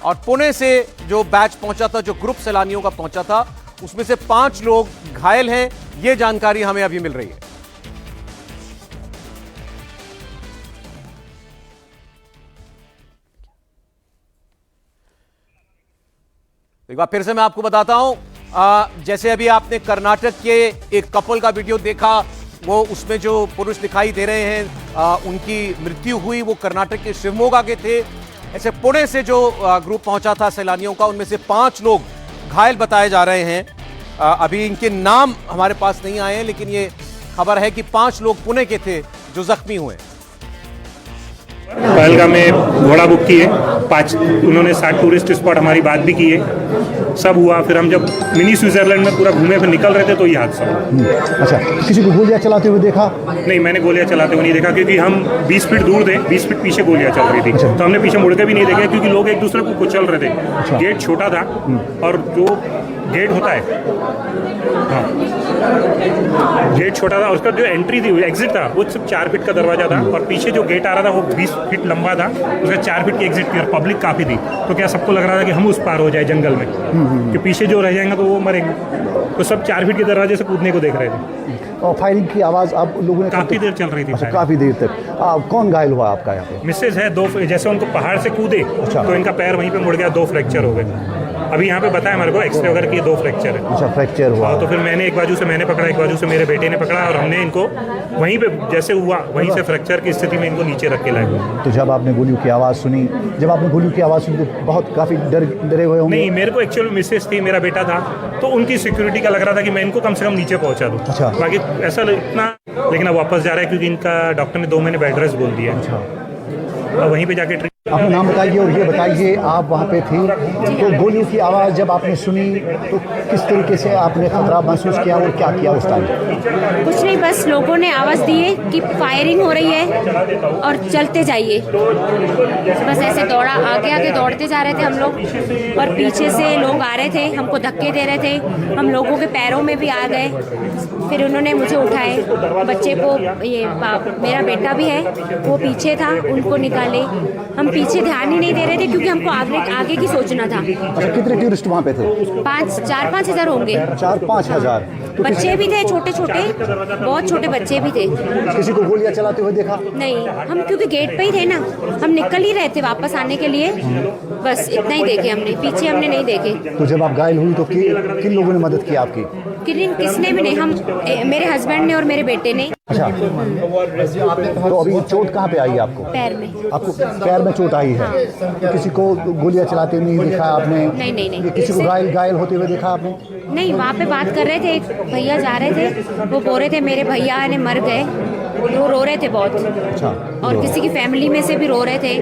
और पुणे से जो बैच पहुंचा था, जो ग्रुप सैलानियों का पहुंचा था, उसमें से 5 लोग घायल हैं। यह जानकारी हमें अभी मिल रही है। एक बार फिर से मैं आपको बताता हूं। जैसे अभी आपने कर्नाटक के एक कपल का वीडियो देखा, वो उसमें जो पुरुष दिखाई दे रहे हैं उनकी मृत्यु हुई, वो कर्नाटक के शिवमोगा के थे। ऐसे पुणे से जो ग्रुप पहुंचा था सैलानियों का, उनमें से 5 लोग घायल बताए जा रहे हैं। अभी इनके नाम हमारे पास नहीं आए हैं, लेकिन ये खबर है कि 5 लोग पुणे के थे जो जख्मी हुए। पहलगाम में घोड़ा बुक किए 5, उन्होंने 7 टूरिस्ट स्पॉट हमारी बात भी की है, सब हुआ। फिर हम जब मिनी स्विट्जरलैंड में पूरा घूमे फिर निकल रहे थे तो ये हादसा हुआ। अच्छा, किसी को गोलियां चलाते हुए देखा? नहीं, मैंने गोलियां चलाते हुए नहीं देखा क्योंकि हम 20 फीट दूर थे, 20 फीट पीछे गोलियां चल रही थी। तो हमने पीछे मुड़ के भी नहीं देखा क्योंकि लोग एक दूसरे को कुचल रहे थे। गेट छोटा था और जो गेट होता है, हाँ, गेट छोटा था और उसका जो एंट्री थी, एग्जिट था, वो सिर्फ 4 फीट का दरवाजा था और पीछे जो गेट आ रहा था वो 20 फीट लंबा था, उसका 4 फीट की एग्जिट थी और पब्लिक काफ़ी थी। तो क्या सबको लग रहा था कि हम उस पार हो जाए जंगल में, कि पीछे जो रह जाएंगे तो वो मरेंगे। तो सब 4 फीट के दरवाजे से कूदने को देख रहे थे और फायरिंग की आवाज़ आप लोगों ने काफ़ी देर चल रही थी। अच्छा, काफ़ी देर तक। कौन घायल हुआ आपका यहाँ पे? मिसेज है, 2 जैसे उनको पहाड़ से कूदे तो इनका पैर वहीं पे मुड़ गया, 2 फ्रैक्चर हो गए। अभी यहाँ पे बताया हमारे को एक्सरे वगैरह किए, 2 फ्रैक्चर है। अच्छा, फ्रैक्चर हुआ। तो फिर मैंने एक बाजू से मैंने पकड़ा, एक बाजू से मेरे बेटे ने पकड़ा और हमने इनको वहीं पे जैसे हुआ वहीं से फ्रैक्चर की स्थिति में इनको नीचे रख के लाए। तो जब आपने गोलियों की आवाज़ सुनी, तो बहुत काफ़ी डरे हुए होंगे? नहीं, मेरे को एक्चुअल मिसेज थी, मेरा बेटा था, तो उनकी सिक्योरिटी का लग रहा था कि मैं इनको कम से कम नीचे पहुँचा दूँ। अच्छा। बाकी ऐसा इतना, लेकिन अब वापस जा रहा है क्योंकि इनका डॉक्टर ने 2 महीने बेड रेस्ट बोल दिया। अच्छा। और वहीं पर जाके अपना नाम बताइए और ये बताइए आप वहाँ पे थे तो गोलियों की आवाज़ जब आपने सुनी तो किस तरीके से आपने खतरा महसूस किया और क्या किया उस टाइम? कुछ नहीं, बस लोगों ने आवाज़ दी है कि फायरिंग हो रही है और चलते जाइए। बस ऐसे दौड़ा, आगे आगे दौड़ते जा रहे थे हम लोग और पीछे से लोग आ रहे थे, हमको धक्के दे रहे थे, हम लोगों के पैरों में भी आ गए। फिर उन्होंने मुझे उठाए, बच्चे को, ये मेरा बेटा भी है वो पीछे था, उनको निकाले। हम पीछे ध्यान ही नहीं दे रहे थे क्योंकि हमको आगे की सोचना था। अच्छा, कितने टूरिस्ट वहाँ पे थे? 4-5 हज़ार होंगे। 4-5 हज़ार। तो बच्चे भी थे, छोटे छोटे, बहुत छोटे बच्चे भी थे। किसी को गोलियां चलाते हुए देखा? नहीं, हम क्योंकि गेट पे ही थे ना, हम निकल ही रहे थे वापस आने के लिए, बस इतना ही देखे हमने, पीछे हमने नहीं देखे। तो जब आप घायल हुई तो किन लोगों ने मदद की आपकी? किसने भी नहीं, हम, मेरे हस्बैंड ने और मेरे बेटे ने। अच्छा, तो अभी चोट कहाँ पे आई आपको? पैर में। आपको पैर में चोट आई है? तो किसी को गोलियां चलाते नहीं देखा आपने? नहीं। किसी को घायल होते हुए देखा आपने? नहीं, वहाँ पे बात कर रहे थे, एक भैया जा रहे थे, वो बोल रहे थे मेरे भैया ने मर गए, वो रो रहे थे बहुत। अच्छा। और किसी की फैमिली में से भी रो रहे थे,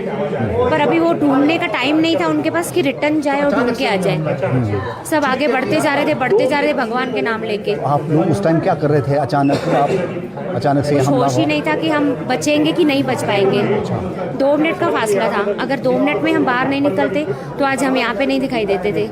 पर अभी वो ढूंढने का टाइम नहीं था उनके पास कि रिटर्न जाए और ढूंढ के आ जाए। सब आगे बढ़ते जा रहे थे भगवान के नाम लेके। आप लोग उस टाइम क्या कर रहे थे? अचानक से हमला होश ही नहीं था कि हम बचेंगे कि नहीं बच पाएंगे। 2 मिनट का फासला था, अगर 2 मिनट में हम बाहर नहीं निकलते तो आज हम यहाँ पे नहीं दिखाई देते थे।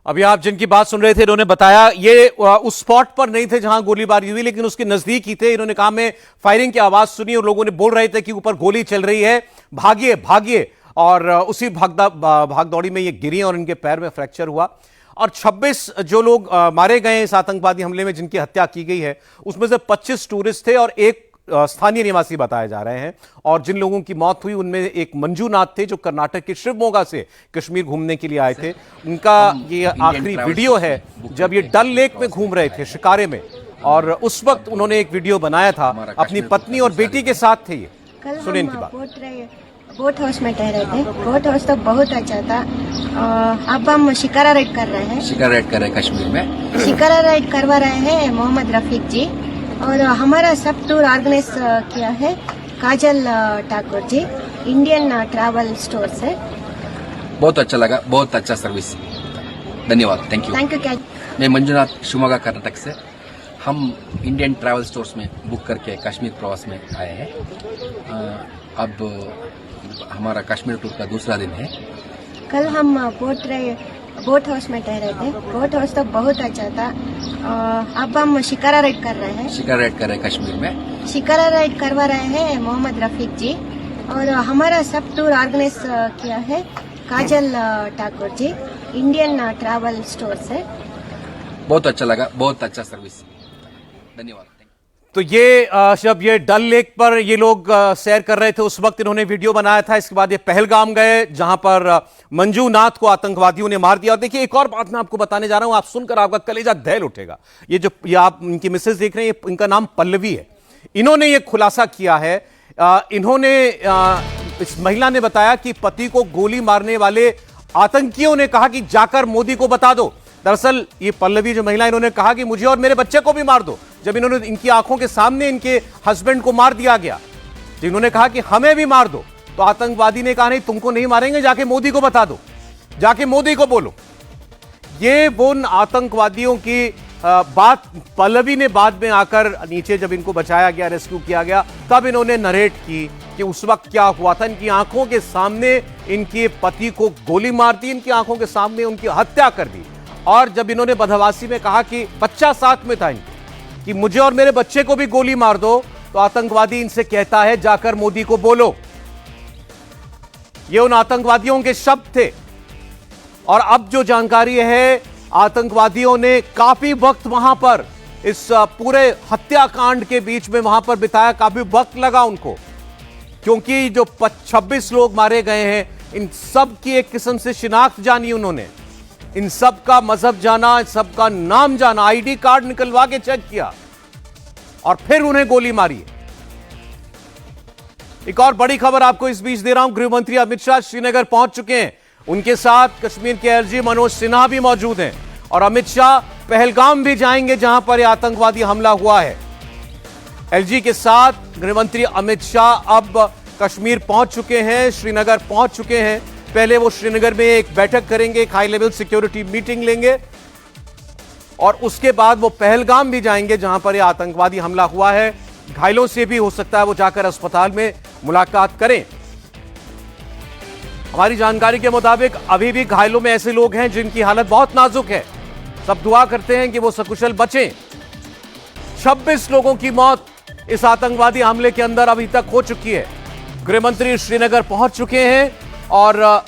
अभी आप जिनकी बात सुन रहे थे इन्होंने बताया ये उस स्पॉट पर नहीं थे जहां गोलीबारी हुई, लेकिन उसके नजदीक ही थे। इन्होंने कहा मैं फायरिंग की आवाज सुनी और लोगों ने बोल रहे थे कि ऊपर गोली चल रही है, भागिए भागिए। और उसी भागदौड़ी में ये गिरी और इनके पैर में फ्रैक्चर हुआ। और 26 जो लोग मारे गए इस आतंकवादी हमले में जिनकी हत्या की गई है उसमें से 25 टूरिस्ट थे और एक स्थानीय निवासी बताए जा रहे हैं। और जिन लोगों की मौत हुई उनमें एक मंजूनाथ थे जो कर्नाटक के शिवमोगा से कश्मीर घूमने के लिए आए थे। उनका ये आखिरी वीडियो है जब ये डल लेक में घूम रहे थे शिकारे में, और उस वक्त उन्होंने एक वीडियो बनाया था, अपनी पत्नी और बेटी के साथ थे। ये सुनिए इनकी बात। बोट हाउस में ठहरे थे, बोट हाउस तो बहुत अच्छा था। अब हम शिकारा राइड कर रहे हैं। शिकारा राइड कर रहे हैं कश्मीर में। शिकारा राइड करवा रहे हैं मोहम्मद रफीक जी, और हमारा सब टूर ऑर्गेनाइज किया है काजल Thakur ji, Indian travel store से। बहुत अच्छा लगा, बहुत अच्छा सर्विस, धन्यवाद, थैंक यू। Thank you. क्या मैं मंजुनाथ शिवमोगा कर्नाटक से। हम इंडियन ट्रैवल स्टोर्स में बुक करके कश्मीर प्रवास में आए हैं। अब हमारा कश्मीर टूर का दूसरा दिन है। कल हम बोट हाउस में ठहरे थे, बोट हाउस तो बहुत अच्छा था। अब हम शिकारा राइड कर रहे हैं। शिकारा राइड कर रहे हैं कश्मीर में। शिकारा राइड करवा रहे हैं मोहम्मद रफीक जी, और हमारा सब टूर ऑर्गेनाइज किया है काजल Thakur ji, Indian travel store से। बहुत अच्छा लगा, बहुत अच्छा सर्विस, धन्यवाद। तो ये जब ये डल लेक पर ये लोग सैर कर रहे थे उस वक्त इन्होंने वीडियो बनाया था। इसके बाद ये पहलगाम गए जहां पर मंजूनाथ को आतंकवादियों ने मार दिया। और देखिए एक और बात मैं आपको बताने जा रहा हूं, आप सुनकर आपका कलेजा दहल उठेगा। ये आप इनकी मिसेज देख रहे हैं, इनका नाम पल्लवी है। इन्होंने ये खुलासा किया है। इस महिला ने बताया कि पति को गोली मारने वाले आतंकियों ने कहा कि जाकर मोदी को बता दो। दरअसल ये पल्लवी जो महिला, इन्होंने कहा कि मुझे और मेरे बच्चे को भी मार दो। जब इन्होंने इनकी आंखों के सामने इनके हस्बैंड को मार दिया गया, जिन्होंने कहा कि हमें भी मार दो, तो आतंकवादी ने कहा नहीं तुमको नहीं मारेंगे, जाके मोदी को बता दो, जाके मोदी को बोलो। ये वो आतंकवादियों की बात पल्लवी ने बाद में आकर नीचे जब इनको बचाया गया, रेस्क्यू किया गया, तब इन्होंने नरेट की कि उस वक्त क्या हुआ था। इनकी आंखों के सामने इनके पति को गोली मार दी, इनकी आंखों के सामने उनकी हत्या कर दी। और जब इन्होंने बदहवासी में कहा कि बच्चा साथ में था इनके, कि मुझे और मेरे बच्चे को भी गोली मार दो, तो आतंकवादी इनसे कहता है जाकर मोदी को बोलो। ये उन आतंकवादियों के शब्द थे। और अब जो जानकारी है, आतंकवादियों ने काफी वक्त वहां पर इस पूरे हत्याकांड के बीच में वहां पर बिताया, काफी वक्त लगा उनको, क्योंकि जो 26 लोग मारे गए हैं इन सब की एक किस्म से शिनाख्त जानी उन्होंने, इन सब का मजहब जाना, इन सब का नाम जाना, आईडी कार्ड निकलवा के चेक किया और फिर उन्हें गोली मारी। एक और बड़ी खबर आपको इस बीच दे रहा हूं, गृह मंत्री अमित शाह श्रीनगर पहुंच चुके हैं। उनके साथ कश्मीर के एलजी मनोज सिन्हा भी मौजूद हैं और अमित शाह पहलगाम भी जाएंगे जहां पर यह आतंकवादी हमला हुआ है। एलजी के साथ गृह मंत्री अमित शाह अब कश्मीर पहुंच चुके हैं, श्रीनगर पहुंच चुके हैं। पहले वो श्रीनगर में एक बैठक करेंगे, एक हाई लेवल सिक्योरिटी मीटिंग लेंगे और उसके बाद वो पहलगाम भी जाएंगे जहां पर यह आतंकवादी हमला हुआ है। घायलों से भी हो सकता है वो जाकर अस्पताल में मुलाकात करें। हमारी जानकारी के मुताबिक अभी भी घायलों में ऐसे लोग हैं जिनकी हालत बहुत नाजुक है। सब दुआ करते हैं कि वो सकुशल बचें। 26 लोगों की मौत इस आतंकवादी हमले के अंदर अभी तक हो चुकी है। गृहमंत्री श्रीनगर पहुंच चुके हैं और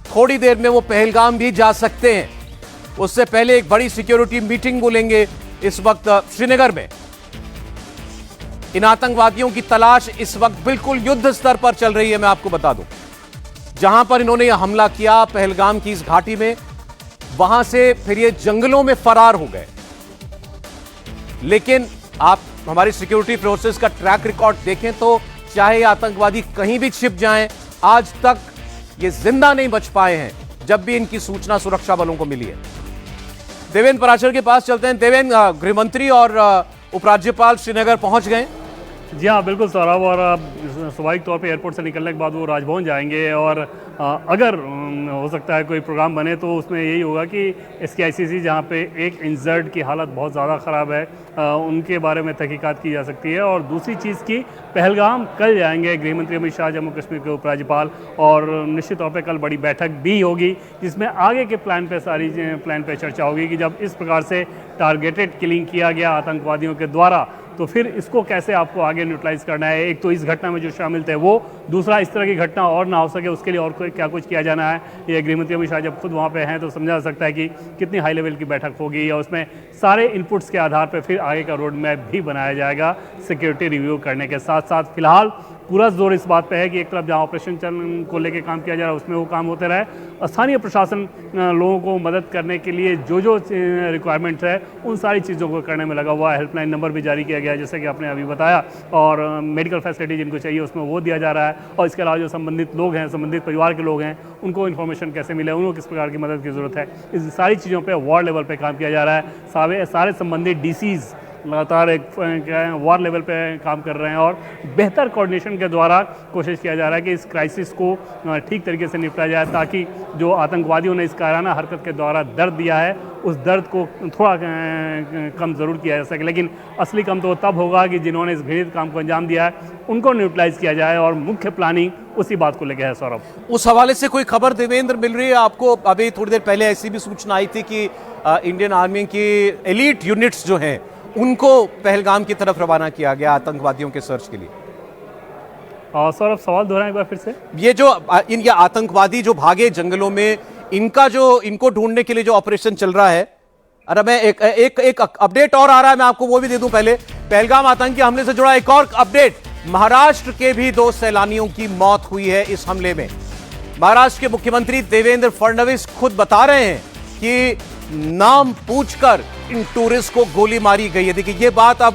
थोड़ी देर में वो पहलगाम भी जा सकते हैं। उससे पहले एक बड़ी सिक्योरिटी मीटिंग बोलेंगे इस वक्त श्रीनगर में। इन आतंकवादियों की तलाश इस वक्त बिल्कुल युद्ध स्तर पर चल रही है। मैं आपको बता दूं, जहां पर इन्होंने यह हमला किया पहलगाम की इस घाटी में, वहां से फिर ये जंगलों में फरार हो गए। लेकिन आप हमारी सिक्योरिटी फोर्सेस का ट्रैक रिकॉर्ड देखें तो चाहे ये आतंकवादी कहीं भी छिप जाएं, आज तक ये जिंदा नहीं बच पाए हैं जब भी इनकी सूचना सुरक्षा बलों को मिली है। देवेंद्र पराशर के पास चलते हैं। देवेंद्र, गृहमंत्री और उपराज्यपाल श्रीनगर पहुंच गए। जी हाँ, बिल्कुल सौरभ, और स्वाभाविक तौर पे एयरपोर्ट से निकलने के बाद वो राजभवन जाएंगे और अगर हो सकता है कोई प्रोग्राम बने तो उसमें यही होगा कि SKICC जहाँ पे एक इंजर्ड की हालत बहुत ज़्यादा ख़राब है उनके बारे में तहकीकात की जा सकती है। और दूसरी चीज़ की पहलगाम कल जाएंगे गृहमंत्री अमित शाह, जम्मू कश्मीर के उपराज्यपाल, और निश्चित तौर पे कल बड़ी बैठक भी होगी जिसमें आगे के प्लान पे चर्चा होगी कि जब इस प्रकार से टारगेटेड किलिंग किया गया आतंकवादियों के द्वारा तो फिर इसको कैसे आपको आगे न्यूट्रलाइज करना है। एक तो इस घटना में जो शामिल थे वो, दूसरा इस तरह की घटना और ना हो सके उसके लिए और कोई क्या कुछ किया जाना है। ये गृहमंत्री अमित शाह जब खुद वहाँ पे हैं तो समझा जा सकता है कि कितनी हाई लेवल की बैठक होगी और उसमें सारे इनपुट्स के आधार पर फिर आगे का रोड मैप भी बनाया जाएगा सिक्योरिटी रिव्यू करने के साथ साथ। फिलहाल पूरा जोर इस बात पे है कि एक तरफ जहाँ ऑपरेशन को लेकर काम किया जा रहा है उसमें वो काम होते रहे, स्थानीय प्रशासन लोगों को मदद करने के लिए जो रिक्वायरमेंट्स है उन सारी चीज़ों को करने में लगा हुआ है। हेल्पलाइन नंबर भी जारी किया गया है जैसे कि आपने अभी बताया, और मेडिकल फैसिलिटी जिनको चाहिए उसमें वो दिया जा रहा है। और इसके अलावा जो संबंधित लोग हैं, संबंधित परिवार के लोग हैं, उनको इन्फॉर्मेशन कैसे मिले, उनको किस प्रकार की मदद की ज़रूरत है, इस सारी चीज़ों पर वार्ड लेवल पर काम किया जा रहा है। सारे संबंधित DCs लगातार एक वार लेवल पे काम कर रहे हैं और बेहतर कोऑर्डिनेशन के द्वारा कोशिश किया जा रहा है कि इस क्राइसिस को ठीक तरीके से निपटा जाए ताकि जो आतंकवादियों ने इस कायराना हरकत के द्वारा दर्द दिया है उस दर्द को थोड़ा कम ज़रूर किया जा सके। लेकिन असली कम तो तब होगा कि जिन्होंने इस घृणित काम को अंजाम दिया है उनको न्यूट्रलाइज किया जाए और मुख्य प्लानिंग उसी बात को लेकर है। सौरभ, उस हवाले से कोई खबर देवेंद्र मिल रही है आपको? अभी थोड़ी देर पहले ऐसी भी सूचना आई थी कि इंडियन आर्मी की एलीट यूनिट्स जो हैं उनको पहलगाम की तरफ रवाना किया गया आतंकवादियों के सर्च के लिए। सौरभ, सवाल दोहराएं एक बार फिर से। ये जो ये आतंकवादी जो भागे जंगलों में, इनको ढूंढने के लिए जो ऑपरेशन चल रहा है, अरे मैं एक अपडेट और आ रहा है, मैं आपको वो भी दे दूं। पहले पहलगाम आतंकी हमले से जुड़ा एक और अपडेट, महाराष्ट्र के भी 2 सैलानियों की मौत हुई है इस हमले में। महाराष्ट्र के मुख्यमंत्री देवेंद्र फडणवीस खुद बता रहे हैं कि नाम पूछकर इन टूरिस्ट को गोली मारी गई है। देखिए, ये बात अब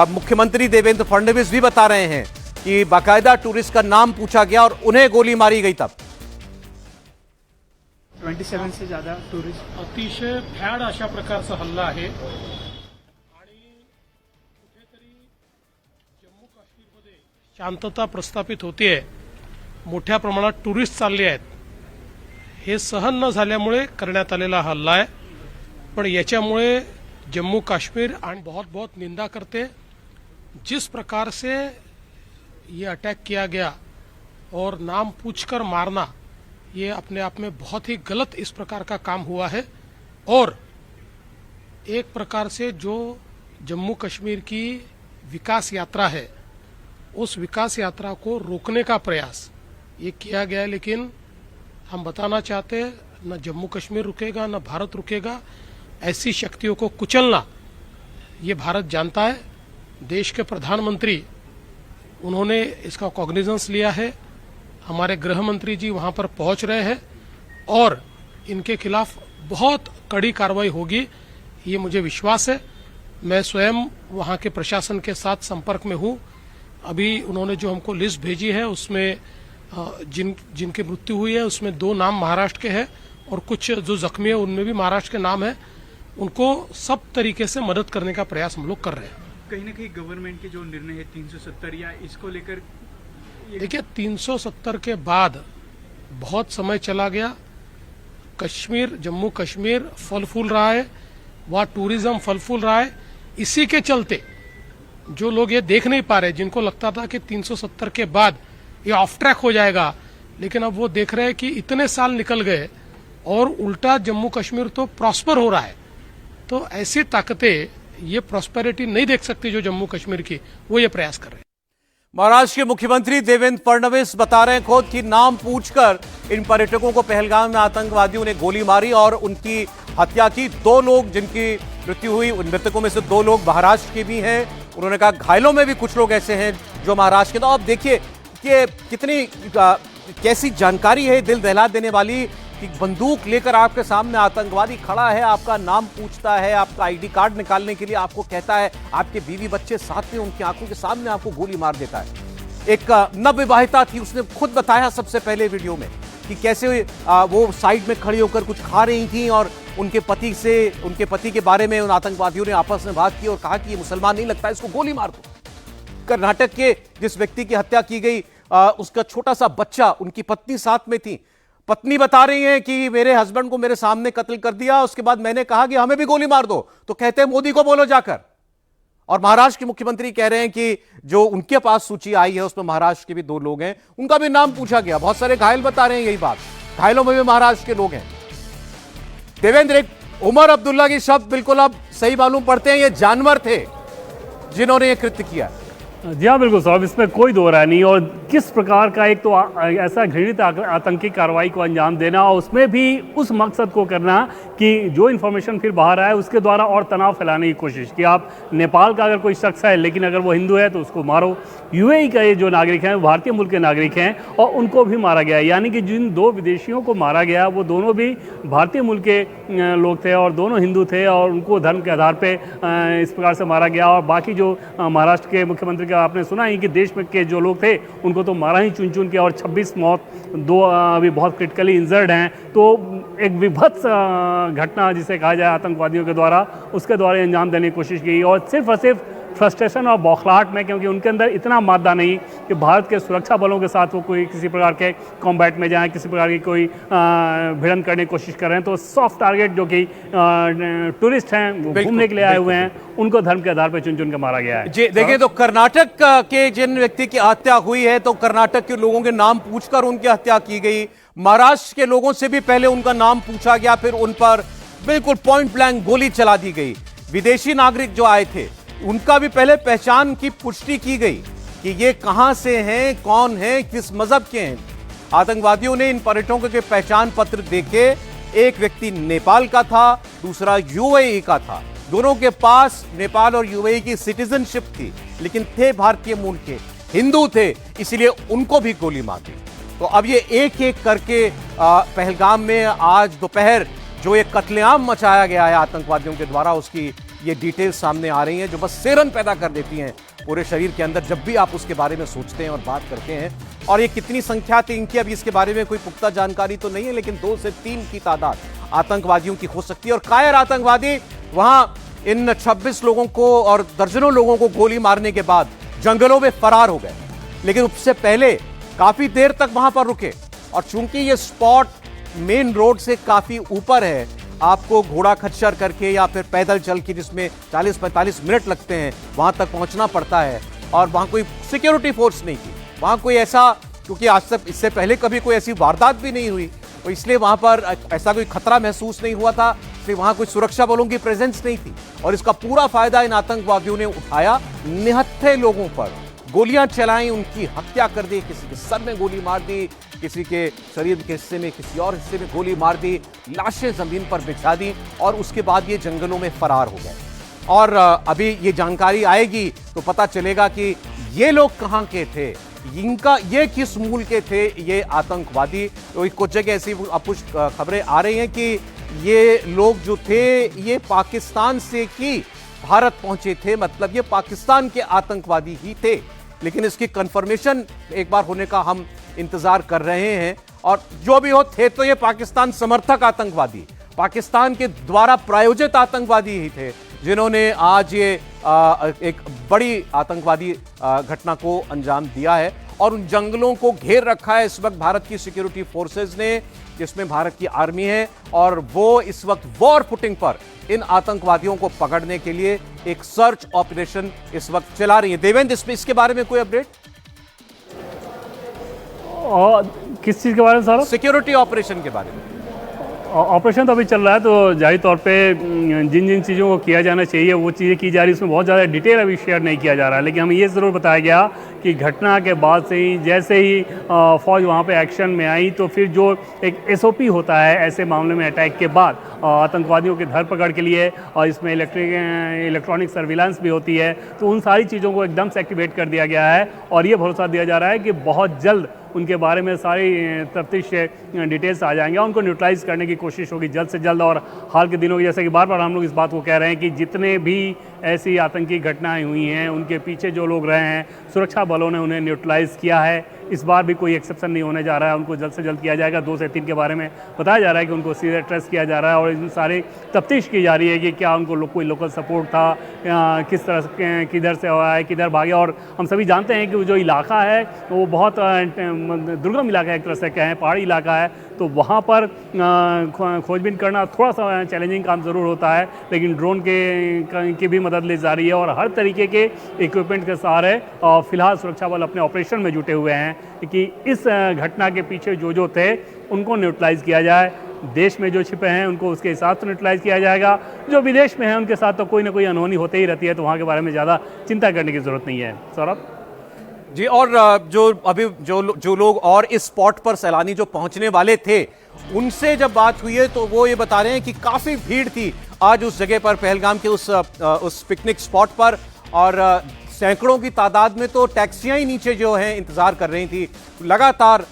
मुख्यमंत्री देवेंद्र फडणवीस भी बता रहे हैं कि बाकायदा टूरिस्ट का नाम पूछा गया और उन्हें गोली मारी गई। तब 27 से ज्यादा टूरिस्ट। अतिशय भ्याड अशा प्रकारचा हल्ला आहे आणि कुठेतरी जम्मू काश्मीरमध्ये शांतता प्रस्थापित होतीये, मोठ्या प्रमाणात टुरिस्ट चालले आहेत, हे सहन न झाल्यामुळे करण्यात आलेला हल्ला आहे। पण याच्यामुळे जम्मू कश्मीर आणि बहुत निंदा करते जिस प्रकार से ये अटैक किया गया और नाम पूछकर मारना, ये अपने आप में बहुत ही गलत इस प्रकार का काम हुआ है। और एक प्रकार से जो जम्मू कश्मीर की विकास यात्रा है उस विकास यात्रा को रोकने का प्रयास ये किया गया है। लेकिन हम बताना चाहते हैं, न जम्मू कश्मीर रुकेगा न भारत रुकेगा। ऐसी शक्तियों को कुचलना ये भारत जानता है। देश के प्रधानमंत्री उन्होंने इसका कॉग्निजेंस लिया है, हमारे गृह मंत्री जी वहां पर पहुंच रहे हैं और इनके खिलाफ बहुत कड़ी कार्रवाई होगी, ये मुझे विश्वास है। मैं स्वयं वहां के प्रशासन के साथ संपर्क में हूं। अभी उन्होंने जो हमको लिस्ट भेजी है उसमें जिनकी मृत्यु हुई है उसमें 2 नाम महाराष्ट्र के हैं और कुछ जो जख्मी है उनमें भी महाराष्ट्र के नाम है। उनको सब तरीके से मदद करने का प्रयास हम लोग कर रहे हैं। कहीं ना कहीं गवर्नमेंट के जो निर्णय है 370 या इसको लेकर देखिए 370 के बाद बहुत समय चला गया। कश्मीर, जम्मू कश्मीर फल फूल रहा है, वहाँ टूरिज्म फल फूल रहा है। इसी के चलते जो लोग ये देख नहीं पा रहे, जिनको लगता था कि 370 के बाद ये ऑफ ट्रैक हो जाएगा, लेकिन अब वो देख रहे हैं कि इतने साल निकल गए और उल्टा जम्मू कश्मीर तो प्रॉस्पर हो रहा है। तो ऐसी ताकतें ये प्रॉस्पेरिटी नहीं देख सकती जो जम्मू कश्मीर की, वो ये प्रयास कर रहे हैं। महाराष्ट्र के मुख्यमंत्री देवेंद्र फडणवीस बता रहे हैं खुद कि नाम पूछकर इन पर्यटकों को पहलगाम में आतंकवादियों ने गोली मारी और उनकी हत्या की। 2 लोग जिनकी मृत्यु हुई, उन मृतकों में से 2 लोग महाराष्ट्र के भी हैं। उन्होंने कहा घायलों में भी कुछ लोग ऐसे हैं जो महाराष्ट्र के। तो आप देखिए कि कितनी कैसी जानकारी है दिल दहला देने वाली कि बंदूक लेकर आपके सामने आतंकवादी खड़ा है, आपका नाम पूछता है, आपका आईडी कार्ड निकालने के लिए आपको कहता है, आपके बीवी बच्चे साथ में, उनकी आंखों के सामने आपको गोली मार देता है। एक नवविवाहिता थी, उसने खुद बताया सबसे पहले वीडियो में कि कैसे वो साइड में खड़ी होकर कुछ खा रही थी और उनके पति के बारे में उन आतंकवादियों ने आपस में बात की और कहा कि ये मुसलमान नहीं लगता, इसको गोली मार दो। कर्नाटक के जिस व्यक्ति की हत्या की गई, उसका छोटा सा बच्चा, उनकी पत्नी साथ में थी। पत्नी बता रही है कि मेरे हस्बैंड को मेरे सामने कत्ल कर दिया, उसके बाद मैंने कहा कि हमें भी गोली मार दो, तो कहते हैं मोदी को बोलो जाकर। और महाराष्ट्र के मुख्यमंत्री कह रहे हैं कि जो उनके पास सूची आई है उसमें महाराष्ट्र के भी 2 लोग हैं, उनका भी नाम पूछा गया। बहुत सारे घायल बता रहे हैं यही बात, घायलों में भी महाराष्ट्र के लोग हैं। देवेंद्र, एक उमर अब्दुल्ला की शब्द बिल्कुल अब सही मालूम पड़ते हैं, ये जानवर थे जिन्होंने ये कृत्य किया। जी हाँ, बिल्कुल साहब, इसमें कोई दो राय नहीं। और किस प्रकार का एक तो ऐसा घृणित आतंकी कार्रवाई को अंजाम देना और उसमें भी उस मकसद को करना कि जो इन्फॉर्मेशन फिर बाहर आए उसके द्वारा और तनाव फैलाने की कोशिश कि आप नेपाल का अगर कोई शख्स है लेकिन अगर वो हिंदू है तो उसको मारो। यूएई का ये जो नागरिक हैं, भारतीय मूल के नागरिक हैं और उनको भी मारा गया। यानी कि जिन 2 विदेशियों को मारा गया वो दोनों भी भारतीय मूल के लोग थे और दोनों हिंदू थे और उनको धर्म के आधार पर इस प्रकार से मारा गया। और बाकी जो महाराष्ट्र के मुख्यमंत्री का आपने सुना ही कि देश में के जो लोग थे उनको तो मारा ही चुन चुन के, और 26 मौत, 2 अभी बहुत क्रिटिकली इंजर्ड हैं। तो एक विभत्स घटना जिसे कहा जाए आतंकवादियों के द्वारा, उसके द्वारा अंजाम देने की कोशिश की और सिर्फ फ्रस्ट्रेशन और बौखलाहट में, क्योंकि उनके अंदर इतना मादा नहीं कि भारत के सुरक्षा बलों के साथ वो कोई किसी प्रकार के कॉम्बैट में जाएं, किसी प्रकार की कोई भिड़ंत करने की कोशिश कर रहे हैं। तो सॉफ्ट टारगेट जो कि टूरिस्ट हैं, घूमने के लिए आए हुए हैं, उनको धर्म के आधार पर चुन चुन के मारा गया है। जी देखिए, तो कर्नाटक के जिन व्यक्ति की हत्या हुई है तो कर्नाटक के लोगों के नाम पूछकर उनकी हत्या की गई। महाराष्ट्र के लोगों से भी पहले उनका नाम पूछा गया, फिर उन पर बिल्कुल पॉइंट ब्लैंक गोली चला दी गई। विदेशी नागरिक जो आए थे उनका भी पहले पहचान की पुष्टि की गई कि ये कहां से हैं, कौन हैं, किस मजहब के हैं। आतंकवादियों ने इन पर्यटकों के पहचान पत्र देखे। एक व्यक्ति नेपाल का था, दूसरा यूएई का था। दोनों के पास नेपाल और यूएई की सिटीजनशिप थी, लेकिन थे भारतीय मूल के, हिंदू थे, इसलिए उनको भी गोली मार दी। तो अब ये एक एक करके पहलगाम में आज दोपहर जो एक कत्लेआम मचाया गया है आतंकवादियों के द्वारा, उसकी ये डिटेल्स सामने आ रही हैं जो बस सिरन पैदा कर देती हैं पूरे शरीर के अंदर जब भी आप उसके बारे में सोचते हैं और बात करते हैं। और ये कितनी संख्या थी इनकी, अभी इसके बारे में कोई पुख्ता जानकारी तो नहीं है, लेकिन 2 से 3 की तादाद आतंकवादियों की हो सकती है। और कायर आतंकवादी वहां इन 26 लोगों को और दर्जनों लोगों को गोली मारने के बाद जंगलों में फरार हो गए, लेकिन उससे पहले काफी देर तक वहां पर रुके। और चूंकि ये स्पॉट मेन रोड से काफी ऊपर है, आपको घोड़ा खच्चर करके या फिर पैदल चल के, जिसमें 40-45 मिनट लगते हैं, वहां तक पहुंचना पड़ता है। और वहां कोई सिक्योरिटी फोर्स नहीं थी, वहां कोई ऐसा, क्योंकि आज तक इससे पहले कभी कोई ऐसी वारदात भी नहीं हुई, तो इसलिए वहां पर ऐसा कोई खतरा महसूस नहीं हुआ था, इसलिए वहां कोई सुरक्षा बलों की प्रेजेंस नहीं थी। और इसका पूरा फायदा इन आतंकवादियों ने उठाया, निहत्थे लोगों पर गोलियां चलाई, उनकी हत्या कर दी, किसी के सर में गोली मार दी, किसी के शरीर के हिस्से में, किसी और हिस्से में गोली मार दी, लाशें जमीन पर बिछा दी और उसके बाद ये जंगलों में फरार हो गए। और अभी ये जानकारी आएगी तो पता चलेगा कि ये लोग कहां के थे, इनका ये किस मूल के थे ये आतंकवादी। तो कुछ जगह ऐसी कुछ खबरें आ रही हैं कि ये लोग जो थे ये पाकिस्तान से ही भारत पहुंचे थे, मतलब ये पाकिस्तान के आतंकवादी ही थे। लेकिन इसकी कंफर्मेशन एक बार होने का हम इंतजार कर रहे हैं। और जो भी हो, थे तो ये पाकिस्तान समर्थक आतंकवादी, पाकिस्तान के द्वारा प्रायोजित आतंकवादी ही थे, जिन्होंने आज ये एक बड़ी आतंकवादी घटना को अंजाम दिया है। और उन जंगलों को घेर रखा है इस वक्त भारत की सिक्योरिटी फोर्सेज ने, जिसमें भारत की आर्मी है, और वो इस वक्त वॉर फुटिंग पर इन आतंकवादियों को पकड़ने के लिए एक सर्च ऑपरेशन इस वक्त चला रही है। देवेंद्र, इसके बारे में कोई अपडेट? और किस चीज़ के बारे में सर? सिक्योरिटी ऑपरेशन के बारे में। ऑपरेशन तो अभी चल रहा है, तो जाहिर तौर पे जिन जिन चीज़ों को किया जाना चाहिए वो चीज़ें की जा रही है। उसमें बहुत ज़्यादा डिटेल अभी शेयर नहीं किया जा रहा है, लेकिन हमें ये ज़रूर बताया गया कि घटना के बाद से ही जैसे ही फ़ौज वहाँ पे एक्शन में आई, तो फिर जो एक SOP होता है ऐसे मामले में अटैक के बाद आतंकवादियों की धरपकड़ के लिए, और इसमें इलेक्ट्रॉनिक सर्विलांस भी होती है, तो उन सारी चीज़ों को एकदम से एक्टिवेट कर दिया गया है। और ये भरोसा दिया जा रहा है कि बहुत जल्द उनके बारे में सारी तफ्तीश डिटेल्स आ जाएंगे, उनको न्यूट्रलाइज करने की कोशिश होगी जल्द से जल्द। और हाल के दिनों की, जैसे कि बार बार हम लोग इस बात को कह रहे हैं कि जितने भी ऐसी आतंकी घटनाएं हुई हैं, उनके पीछे जो लोग रहे हैं, सुरक्षा बलों ने उन्हें न्यूट्रलाइज किया है। इस बार भी कोई एक्सेप्शन नहीं होने जा रहा है, उनको जल्द से जल्द किया जाएगा। 2 से 3 के बारे में बताया जा रहा है कि उनको सीधे ट्रेस किया जा रहा है, और इन सारी तफ्तीश की जा रही है कि क्या उनको कोई लोकल सपोर्ट था, किस तरह से, किधर से आया है, किधर भागे। और हम सभी जानते हैं कि जो इलाका है वो बहुत दुर्गम इलाका है, एक तरह से कहें पहाड़ी इलाका है, तो वहाँ पर खोजबीन करना थोड़ा सा चैलेंजिंग काम ज़रूर होता है, लेकिन ड्रोन की भी मदद ली जा रही है, और हर तरीके के इक्विपमेंट के सहारे फिलहाल सुरक्षा बल अपने ऑपरेशन में जुटे हुए हैं कि इस घटना के पीछे जो थे उनको न्यूट्रलाइज किया जाए। देश में जो छिपे हैं उनको उसके हिसाब से न्यूट्रलाइज किया जाएगा, जो विदेश में हैं उनके साथ तो कोई ना कोई अनहोनी होते ही रहती है, तो वहाँ के बारे में ज़्यादा चिंता करने की ज़रूरत नहीं है। सौरभ जी, और जो लोग और इस स्पॉट पर सैलानी जो पहुंचने वाले थे, उनसे जब बात हुई है तो वो ये बता रहे हैं कि काफी भीड़ थी आज उस जगह पर, पहलगाम के उस पिकनिक स्पॉट पर, और सैकड़ों की तादाद में तो टैक्सियां ही नीचे जो हैं इंतजार कर रही थी। लगातार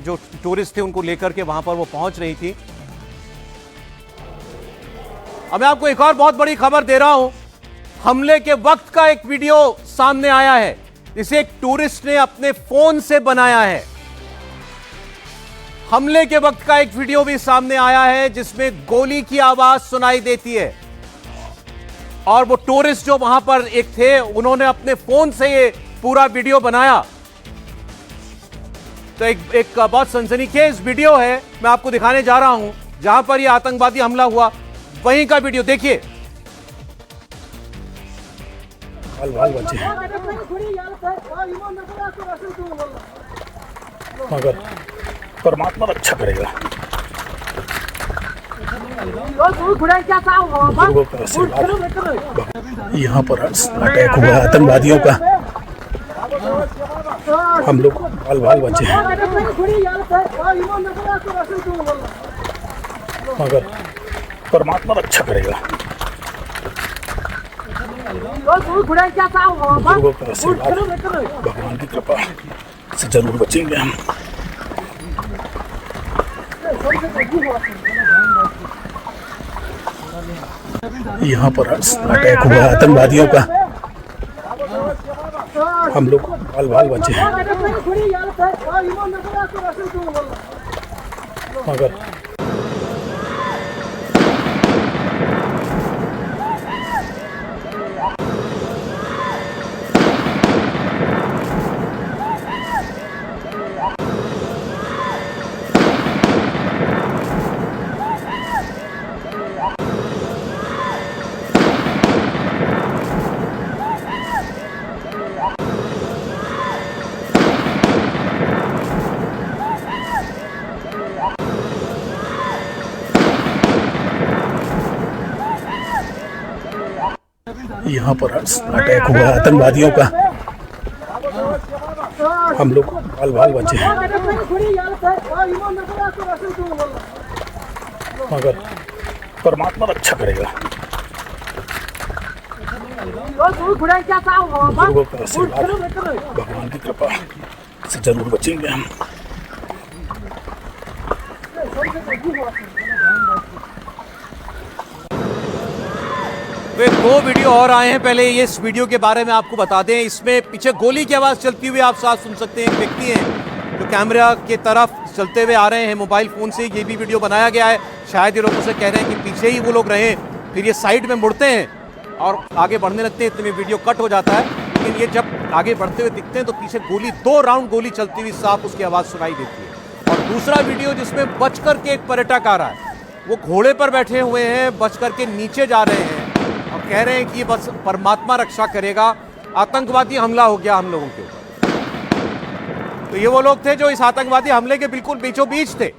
जो टूरिस्ट थे उनको लेकर के वहां पर वो पहुंच रही थी। अब मैं आपको एक और बहुत बड़ी खबर दे रहा हूं। हमले के वक्त का एक वीडियो सामने आया है, इसे एक टूरिस्ट ने अपने फोन से बनाया है। हमले के वक्त का एक वीडियो भी सामने आया है जिसमें गोली की आवाज सुनाई देती है, और वो टूरिस्ट जो वहां पर एक थे, उन्होंने अपने फोन से ये पूरा वीडियो बनाया। तो एक बहुत सनसनीखेज वीडियो है, मैं आपको दिखाने जा रहा हूं, जहां पर ये आतंकवादी हमला हुआ, वहीं का वीडियो देखिए। मगर परमात्मा अच्छा करेगा। यहाँ पर अटैक हुआ आतंकवादियों का, हम लोग बाल बचे हैं, मगर परमात्मा अच्छा करेगा। भगवान की कृपा से जरूर बचेंगे हम। यहाँ पर अटैक हुआ आतंकवादियों का, हम लोग बाल बचे हैं, मगर यहाँ पर अटैक हुआ आतंकवादियों का, हम लोग बाल बचे हैं, मगर परमात्मा अच्छा करेगा। भगवान की कृपा से जरूर बचेंगे हम। वे 2 वीडियो और आए हैं। पहले ये इस वीडियो के बारे में आपको बता दें, इसमें पीछे गोली की आवाज़ चलती हुई आप साथ सुन सकते हैं। एक व्यक्ति हैं जो कैमरा के तरफ चलते हुए आ रहे हैं मोबाइल फ़ोन से, ये भी वीडियो बनाया गया है। शायद ये लोगों से कह रहे हैं कि पीछे ही वो लोग रहें, फिर ये साइड में मुड़ते हैं और आगे बढ़ने लगते हैं, इतने में वीडियो कट हो जाता है। लेकिन ये जब आगे बढ़ते हुए दिखते हैं तो पीछे गोली, 2 राउंड गोली चलती हुई साफ उसकी आवाज सुनाई देती है। और दूसरा वीडियो जिसमें बच करके एक पर्यटक आ रहा है, वो घोड़े पर बैठे हुए हैं, बच करके नीचे जा रहे हैं और कह रहे हैं कि बस परमात्मा रक्षा करेगा, आतंकवादी हमला हो गया हम लोगों के ऊपर। तो ये वो लोग थे जो इस आतंकवादी हमले के बिल्कुल बीचों बीच थे।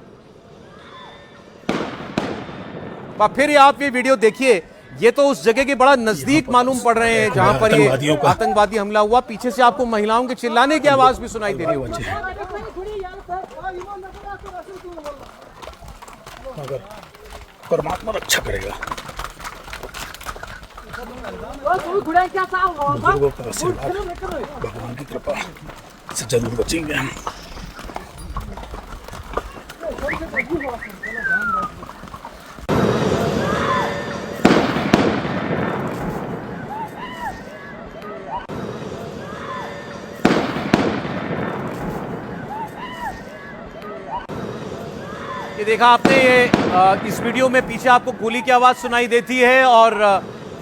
फिर आप ये वीडियो देखिए, ये तो उस जगह के बड़ा नजदीक मालूम पड़ रहे हैं जहां पर ये आतंकवादी हमला हुआ। पीछे से आपको महिलाओं के चिल्लाने की आवाज भी सुनाई दे रही होगी। मगर परमात्मा रक्षा करेगा, बुजुर्गों का आशीर्वाद, भगवान की कृपा से जरूर बचेंगे हम। ये देखा आपने, ये इस वीडियो में पीछे आपको गोली की आवाज़ सुनाई देती है और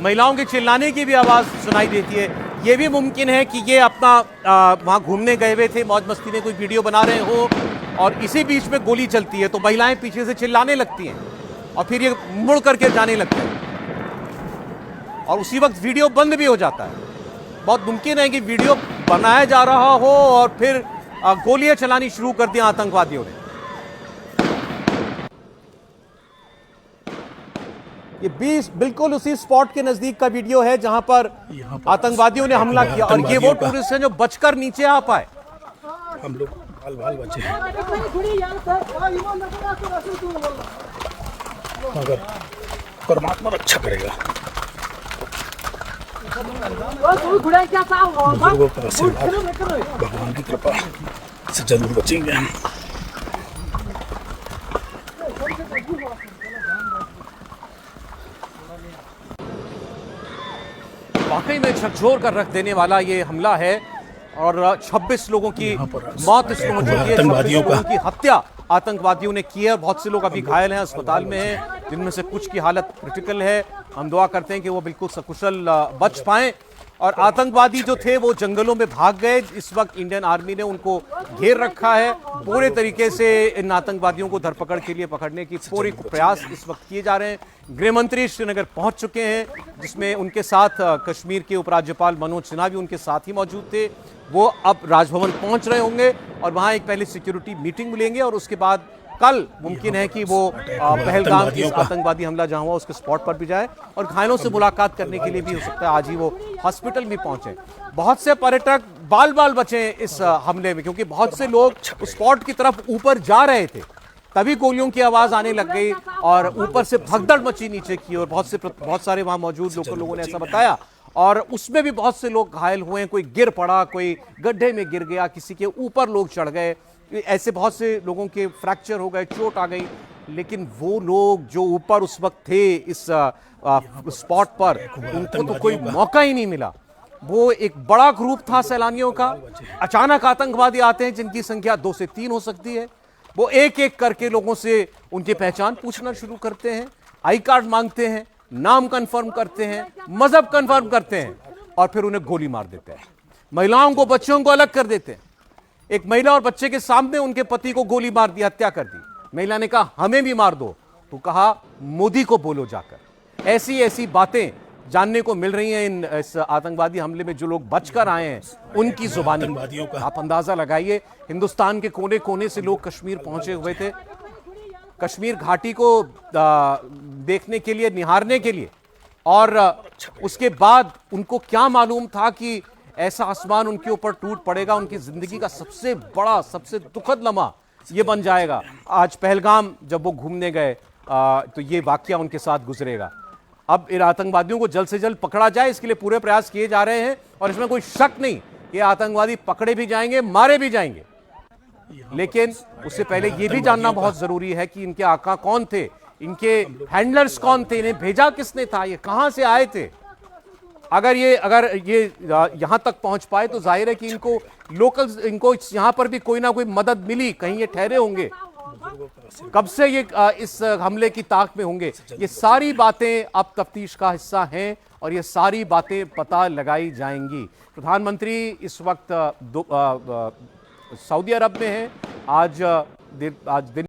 महिलाओं के चिल्लाने की भी आवाज़ सुनाई देती है। ये भी मुमकिन है कि ये अपना वहाँ घूमने गए हुए थे, मौज मस्ती में कोई वीडियो बना रहे हो और इसी बीच में गोली चलती है तो महिलाएं पीछे से चिल्लाने लगती हैं और फिर ये मुड़ करके जाने लगते हैं और उसी वक्त वीडियो बंद भी हो जाता है। बहुत मुमकिन है कि वीडियो बनाया जा रहा हो और फिर गोलियां चलानी शुरू कर दी आतंकवादियों ने। ये बिल्कुल उसी स्पॉट के नजदीक का वीडियो है जहां पर आतंकवादियों ने हमला किया और ये वो टूरिस्ट हैं जो बचकर नीचे आ पाए। हम लोग बाल बचे, मगर परमात्मा रक्षा करेगा, बुजुर्गों का आशीर्वाद, भगवान की कृपा से जरूर बचेंगे हम। वाकई में झकझोर कर रख देने वाला ये हमला है और 26 लोगों की मौत इसमें हो चुकी है, 26 लोगों की हत्या आतंकवादियों ने की है। बहुत से लोग अभी घायल हैं, अस्पताल में हैं, जिनमें से कुछ की हालत क्रिटिकल है। हम दुआ करते हैं कि वो बिल्कुल सकुशल बच पाएं। और आतंकवादी जो थे वो जंगलों में भाग गए। इस वक्त इंडियन आर्मी ने उनको घेर रखा है। पूरे तरीके से इन आतंकवादियों को धरपकड़ के लिए पकड़ने की पूरी प्रयास इस वक्त किए जा रहे हैं। गृह मंत्री श्रीनगर पहुंच चुके हैं, जिसमें उनके साथ कश्मीर के उपराज्यपाल मनोज सिन्हा भी उनके साथ ही मौजूद थे। वो अब राजभवन पहुंच रहे होंगे और वहां एक पहले सिक्योरिटी मीटिंग लेंगे और उसके बाद कल मुमकिन है कि वो पहलगाम इस आतंकवादी हमला जहां हुआ उसके स्पॉट पर भी जाए और घायलों से मुलाकात करने के लिए भी हो सकता है आज ही वो हॉस्पिटल भी पहुंचे। बहुत से पर्यटक बाल बाल बचे इस हमले में, क्योंकि बहुत से लोग उस स्पॉट की तरफ ऊपर जा रहे थे, तभी गोलियों की आवाज आने लग गई और ऊपर से भगदड़ मची नीचे की और बहुत सारे वहां मौजूद लोगों ने ऐसा बताया और उसमें भी बहुत से लोग घायल हुए। कोई गिर पड़ा, कोई गड्ढे में गिर गया, किसी के ऊपर लोग चढ़ गए, ऐसे बहुत से लोगों के फ्रैक्चर हो गए, चोट आ गई। लेकिन वो लोग जो ऊपर उस वक्त थे इस स्पॉट पर, उनको तो कोई मौका ही नहीं मिला। वो एक बड़ा ग्रुप था सैलानियों का। अचानक आतंकवादी आते हैं जिनकी संख्या 2 से 3 हो सकती है। वो एक एक करके लोगों से उनकी पहचान पूछना शुरू करते हैं, आई कार्ड मांगते हैं, नाम कंफर्म करते हैं, मजहब कंफर्म करते हैं और फिर उन्हें गोली मार देते हैं। महिलाओं को, बच्चों को अलग कर देते हैं। एक महिला और बच्चे के सामने उनके पति को गोली मार दी, हत्या कर दी। महिला ने कहा हमें भी मार दो, तो कहा मोदी को बोलो जाकर। ऐसी ऐसी बातें जानने को मिल रही हैं इस आतंकवादी हमले में जो लोग बचकर आए हैं उनकी जुबानी। आप अंदाजा लगाइए, हिंदुस्तान के कोने कोने से लोग कश्मीर पहुंचे हुए थे, कश्मीर घाटी को देखने के लिए, निहारने के लिए। और उसके बाद उनको क्या मालूम था कि ऐसा आसमान उनके ऊपर टूट पड़ेगा, उनकी जिंदगी का सबसे बड़ा, सबसे दुखद लम्हा ये बन जाएगा। आज पहलगाम जब वो घूमने गए तो ये वाकया उनके साथ गुजरेगा। अब इन आतंकवादियों को जल्द से जल्द पकड़ा जाए, इसके लिए पूरे प्रयास किए जा रहे हैं और इसमें कोई शक नहीं कि आतंकवादी पकड़े भी जाएंगे, मारे भी जाएंगे। लेकिन उससे पहले ये भी जानना बहुत जरूरी है कि इनके आका कौन थे, इनके हैंडलर्स कौन थे, इन्हें भेजा किसने था, ये कहां से आए थे। अगर ये यहां तक पहुंच पाए तो जाहिर है कि इनको यहां पर भी कोई ना कोई मदद मिली, कहीं ये ठहरे होंगे, कब से ये इस हमले की ताक में होंगे। ये सारी बातें अब तफ्तीश का हिस्सा हैं और ये सारी बातें पता लगाई जाएंगी। प्रधानमंत्री इस वक्त सऊदी अरब में हैं। आज दिन